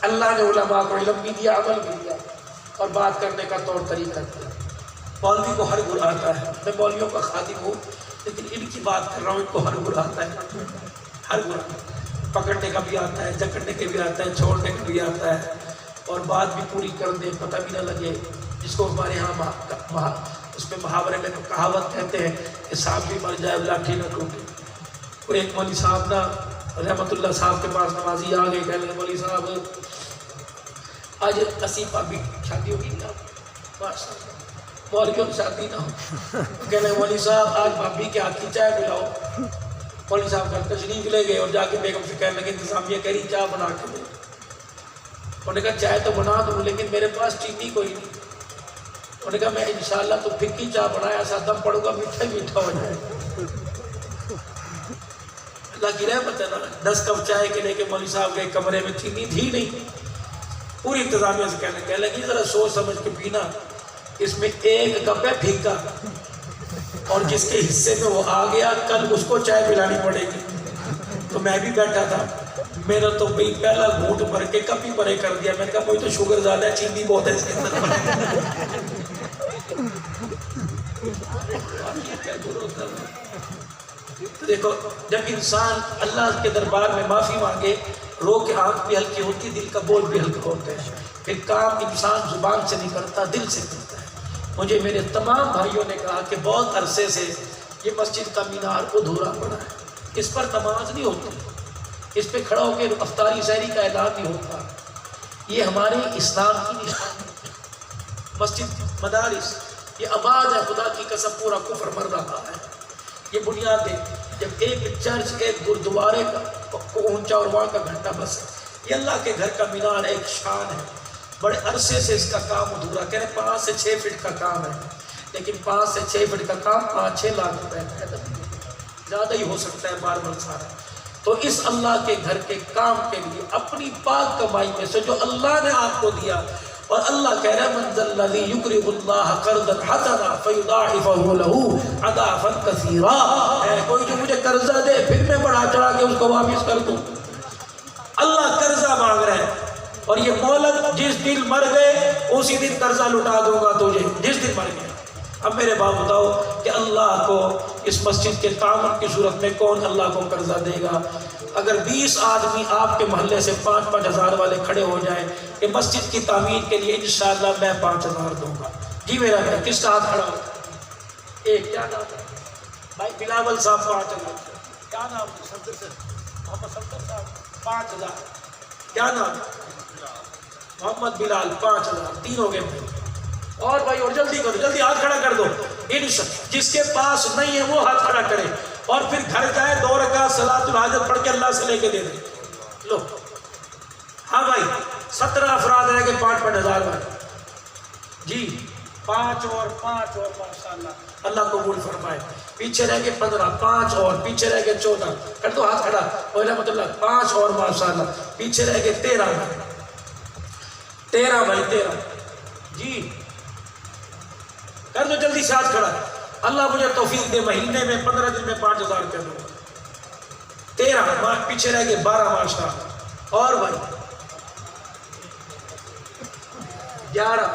اللہ نے علماء کو علم بھی دیا، عمل بھی دیا، اور بات کرنے کا طور طریقہ دیا. مولوی کو ہر گر آتا ہے. میں مولویوں کا خادم ہوں لیکن ان کی بات کر رہا ہوں. ان کو ہر گر آتا ہے، ہر گر پکڑنے کا بھی آتا ہے، جکڑنے کے بھی آتا ہے، چھوڑنے کا بھی آتا ہے، اور بات بھی پوری کر دے پتہ بھی نہ لگے. جس کو ہمارے ہاں اس میں محاورے میں کہاوت کہتے ہیں کہ سانپ بھی مر جائے لاٹھی نہ ٹوٹے. وہ ایک مولوی صاحب نا رحمت اللہ صاحب کے پاس نمازی آ گئے، کہنے لگے مولوی صاحب آج اسیفہ بھی شادی ہوگی نا؟ مولویوں کی شادی نہ ہو. کہنے مولوی صاحب آج بھابھی کے ہاتھ کی چائے پلاؤ. مولوی صاحب گھر تشریف لے گئے اور جا کے بیگم سے کہنے لگے انتظامیہ کہہ رہی چائے بنا کے دے. انہوں نے کہا چائے تو بنا دوں لیکن میرے پاس چینی کوئی نہیں. انہوں نے کہا میں انشاءاللہ تو پھکی چائے بنایا ایسا دم پڑوں گا میٹھا ہی میٹھا ہو جائے. اللہ کی رحمت ہے نا. 10 کپ چائے کے لے کے مولوی صاحب کے کمرے میں چینی تھی نہیں. پوری انتظامیہ سے کہنے لگی ذرا سوچ سمجھ کے پینا، اس میں 1 کپ ہے پھیکا، اور جس کے حصے میں وہ آ گیا کل اس کو چائے پلانی پڑے گی. تو میں بھی بیٹھا تھا، میرا تو بھائی پہلا گھونٹ بھر کے کپ ہی پرے کر دیا. میں نے کہا کوئی تو شوگر زیادہ ہے، چینی بہت ہے اس کے اندر. دیکھو جب انسان اللہ کے دربار میں معافی مانگے، رو کے آنکھ بھی ہلکی ہوتی، دل کا بول بھی ہلکا ہوتا ہے. پھر کام انسان زبان سے نہیں کرتا، دل سے کرتا ہے. مجھے میرے تمام بھائیوں نے کہا کہ بہت عرصے سے یہ مسجد کا مینار ادھورا پڑا ہے، اس پر نماز نہیں ہوتی، اس پہ کھڑا ہو کے افطاری سحری کا اعلان نہیں ہوتا. یہ ہمارے اسلام کی نشانی. مسجد مدارس یہ آباد ہے، خدا کی قسم پورا کفر مر رہا ہے. یہ بنیاد ہے. جب ایک چرچ ایک گردوارے کو اونچا اور وہاں کا گھنٹہ بس ہے. یہ اللہ کے گھر کا مینار ایک شان ہے. بڑے عرصے سے اس کا کام ادھورا، کہہ رہے 5 سے 6 فٹ کا کام ہے، لیکن 5 سے 6 فٹ کا کام 5-6 لاکھ روپے کا ہے، زیادہ ہی ہو سکتا ہے ماربل سارا. تو اس اللہ کے گھر کے کام کے لیے اپنی پاک کمائی میں سے جو اللہ نے آپ کو دیا، اور اللہ کہہ رہا ہے من ذا الذی یقرض اللہ قرضا حسنا فیضاعفہ لہ اضعافا کثیرا. کوئی جو مجھے قرضہ دے پھر میں بڑھا چڑھا کے اس کو واپس کر دوں. اللہ قرضہ مانگ رہے ہیں، اور یہ مولد جس دن مر گئے اسی دن قرضہ لٹا دوں گا تجھے. جس دن مر گئے اب میرے باپ بتاؤ کہ اللہ کو اس مسجد کے تعمیر کی صورت میں کون اللہ کو قرضہ دے گا؟ اگر 20 آدمی آپ کے محلے سے 5-5 ہزار والے کھڑے ہو جائیں کہ مسجد کی تعمیر کے لیے انشاءاللہ میں 5,000 دوں گا، جی میرا بھائی کس کا ہاتھ کھڑا ہو؟ ایک کیا نام ہے بھائی؟ بلاول صاحب 5,000، کیا نام ہے؟ محمد صفدر صاحب 5,000، کیا نام ہے؟ محمد بلال 5,000، 3 ہو گئے۔ اور بھائی اور جلدی کرو، جلدی ہاتھ کھڑا کر دو، جس کے پاس نہیں ہے وہ ہاتھ کھڑا کرے اور پھر گھر جائے 2 رکعت صلاۃ الحاجت پڑھ کے اللہ سے لے کے دے دے۔ لو ہاں بھائی 17 افراد رہ گئے 5-5 ہزار والے، جی 5 اور 5 اور ماشاءاللہ اللہ قبول فرمائے۔ پیچھے رہ گئے 15، 5 اور پیچھے رہ گئے 14، کر دو ہاتھ کھڑا، رحمۃ اللہ 5 اور ماشاءاللہ پیچھے رہ گئے 13 بھائی 13، جی کر دو جلدی سے ہاتھ کھڑا۔ اللہ مجھے توفیق دے مہینے میں 15 دن میں 5,000 کر دو۔ 13 پیچھے رہ گئے 12 ماشاءاللہ، اور بھائی 11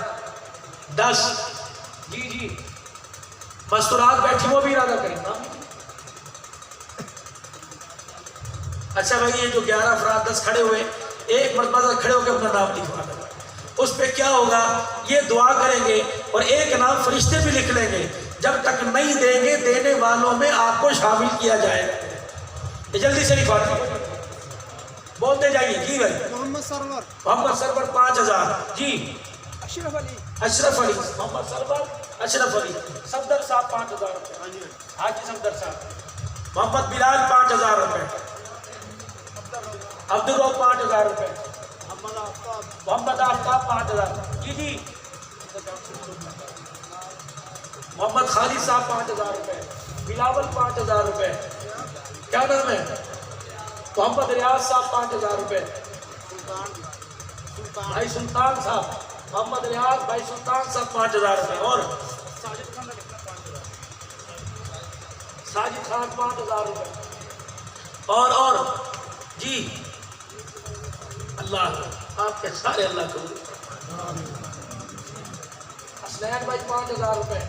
10، جی جی مستورات بیٹھی وہ بھی ارادہ کریں۔ اچھا بھائی یہ جو 11 افراد 10 کھڑے ہوئے، ایک مرتبہ کھڑے ہو کے اپنا نام لکھوا دیں۔ اس پہ کیا ہوگا؟ یہ دعا کریں گے اور ایک نام فرشتے بھی لکھ لیں گے، جب تک نہیں دیں گے دینے والوں میں آپ کو شامل کیا جائے گا۔ جلدی سے لکھوا دیں، بولتے جائیے۔ جی بھائی محمد سرور، محمد سرور 5,000، جی اشرف علی، اشرف علی، محمد سرور اشرف علی، صفدر صاحب 5,000 روپے، حاجی صفدر صاحب، محمد بلال 5,000 روپے، عبدالرؤف 5,000 روپے، محمد آفتاب 5,000، جی جی محمد خالد صاحب 5,000 روپے، بلاول 5,000 روپے، کیا نام ہے؟ محمد ریاض صاحب 5,000 روپے، بھائی سلطان صاحب، محمد ریاض بھائی سلطان صاحب 5,000 روپے، اور ساجد خان 5,000 روپے، اور جی اللہ آپ کے سارے اللہ کو۔ حسنین بھائی 5,000 روپے،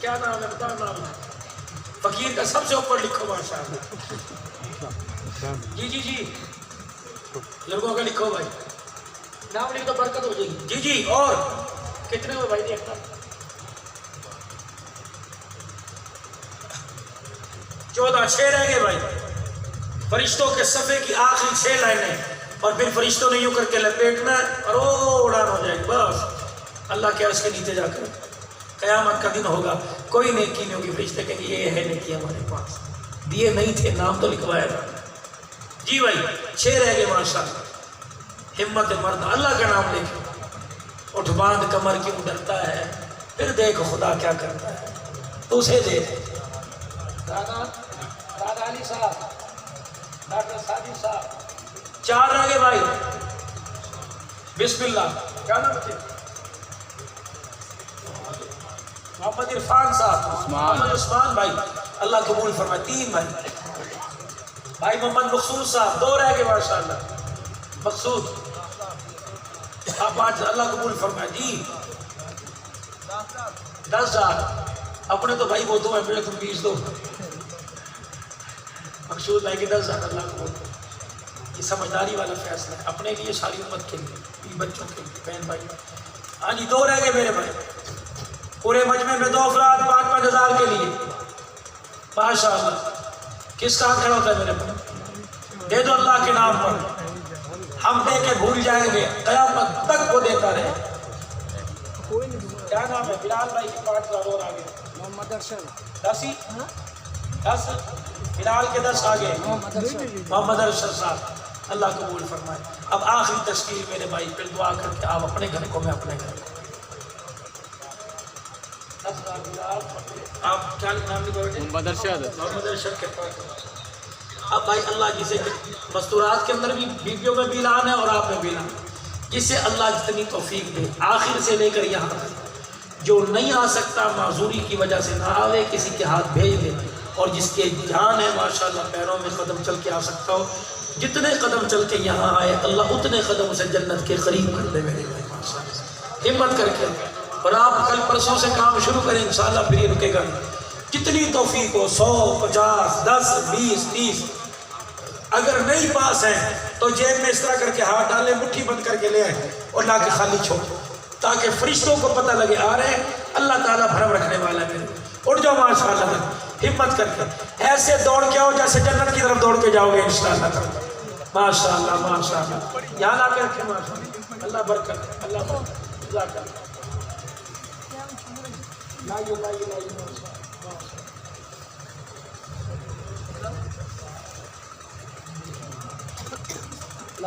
کیا نام ہے بتا نام ہے؟ فقیر کا سب سے اوپر لکھو ماشاءاللہ، جی جی جی لوگوں کا لکھو بھائی، نام لکھ تو برکت ہو جائے گی۔ جی جی اور کتنے ہوئے بھائی؟ دیکھنا 14، 6 رہ گئے بھائی۔ فرشتوں کے صفحے کی آخری 6 لائنیں، اور پھر فرشتوں نے یوں کر کے لپیٹنا اور وہ اڑان ہو جائے گی بس۔ اللہ کے عرش کے نیچے جا کر قیامت کا دن ہوگا، کوئی نیکی نہیں ہوگی، فرشتے کہیں گے یہ ہے نیکی ہمارے پاس، دیے نہیں تھے نام تو لکھوایا تھا۔ جی بھائی 6 رہ گئے ماشاءاللہ۔ ہمت مرد اللہ کا نام لے کے اٹھ باندھ کمر کیوں ڈرتا ہے، پھر دیکھ خدا کیا کرتا ہے، تو اسے دے۔ رانا علی صاحب، ڈاکٹر ساجد صاحب 4 رہ گئے بھائی، بسم اللہ، کیا نام ہے؟ محمد عرفان صاحب، محمد عثمان بھائی اللہ قبول فرمائے 3 بھائی، بھائی محمد مقصود صاحب 2 رہ گئے ماشاءاللہ، مقصود آپ 5 اللہ قبول فرمائے، جی 10,000 اپنے تو بھائی وہ 2 ہیں، میرے تم 20 دو، مقصود بھائی کے 10,000 اللہ قبول۔ یہ سمجھداری والا فیصلہ ہے اپنے لیے، ساری امت کے لیے، بچوں کے لیے، بہن بھائی۔ ہاں جی 2 رہ گئے میرے بھائی، پورے مجمع میں 2 افراد 5-5 ہزار کے لیے ماشاءاللہ۔ کس کا کھڑا ہوتا ہے میرے بھائی؟ دے دو اللہ کے نام پر، ہم دے کے بھول جائیں گے، قیامت تک وہ دیتا رہے۔ کیا نام ہے؟ بلال بھائی کے 5,000 اور آگے، محمد ارشد 10 بلال کے 10 آگے، محمد ارشد صاحب اللہ قبول فرمائے۔ اب آخری تشکیل میرے بھائی، پھر دعا کر کے آپ اپنے گھر کو، میں اپنے گھر کو۔ آپ کیا نام لکھو گے؟ محمد ارشد کے 5,000۔ اب بھائی اللہ جسے مستورات کے اندر بھی بیویوں میں بھی اعلان ہے اور آپ میں بھی اعلان ہے، جسے اللہ جتنی توفیق دے آخر سے لے کر یہاں تک، جو نہیں آ سکتا معذوری کی وجہ سے نہ آوے، کسی کے ہاتھ بھیج دے، اور جس کے جان ہے ماشاءاللہ پیروں میں قدم چل کے آ سکتا ہو، جتنے قدم چل کے یہاں آئے اللہ اتنے قدم اسے جنت کے قریب کر دے میرے بھائی ماشاءاللہ۔ ہمت کر کے اور آپ کل پرسوں سے کام شروع کریں انشاءاللہ، پھر یہ رکے گا جتنی توفیق ہو 100 50 10 20 30 اگر نہیں پاس ہیں تو جیب میں اس طرح کر کے ہاتھ ڈالیں، مٹھی بند کر کے لے آئیں اور لا کے خالی چھوڑ، تاکہ فرشتوں کو پتہ لگے آ رہے ہیں، اللہ تعالیٰ بھرم رکھنے والا ہے۔ اٹھ جاؤ ماشاءاللہ، ہمت کر کے ایسے دوڑ کے آؤ جیسے جنت کی طرف دوڑ کے جاؤ گے انشاءاللہ۔ ماشاءاللہ ماشاءاللہ، یہاں لا کے رکھیں ماشاءاللہ، اللہ برکت، اللہ برکت، جزاک اللہ۔ لائیے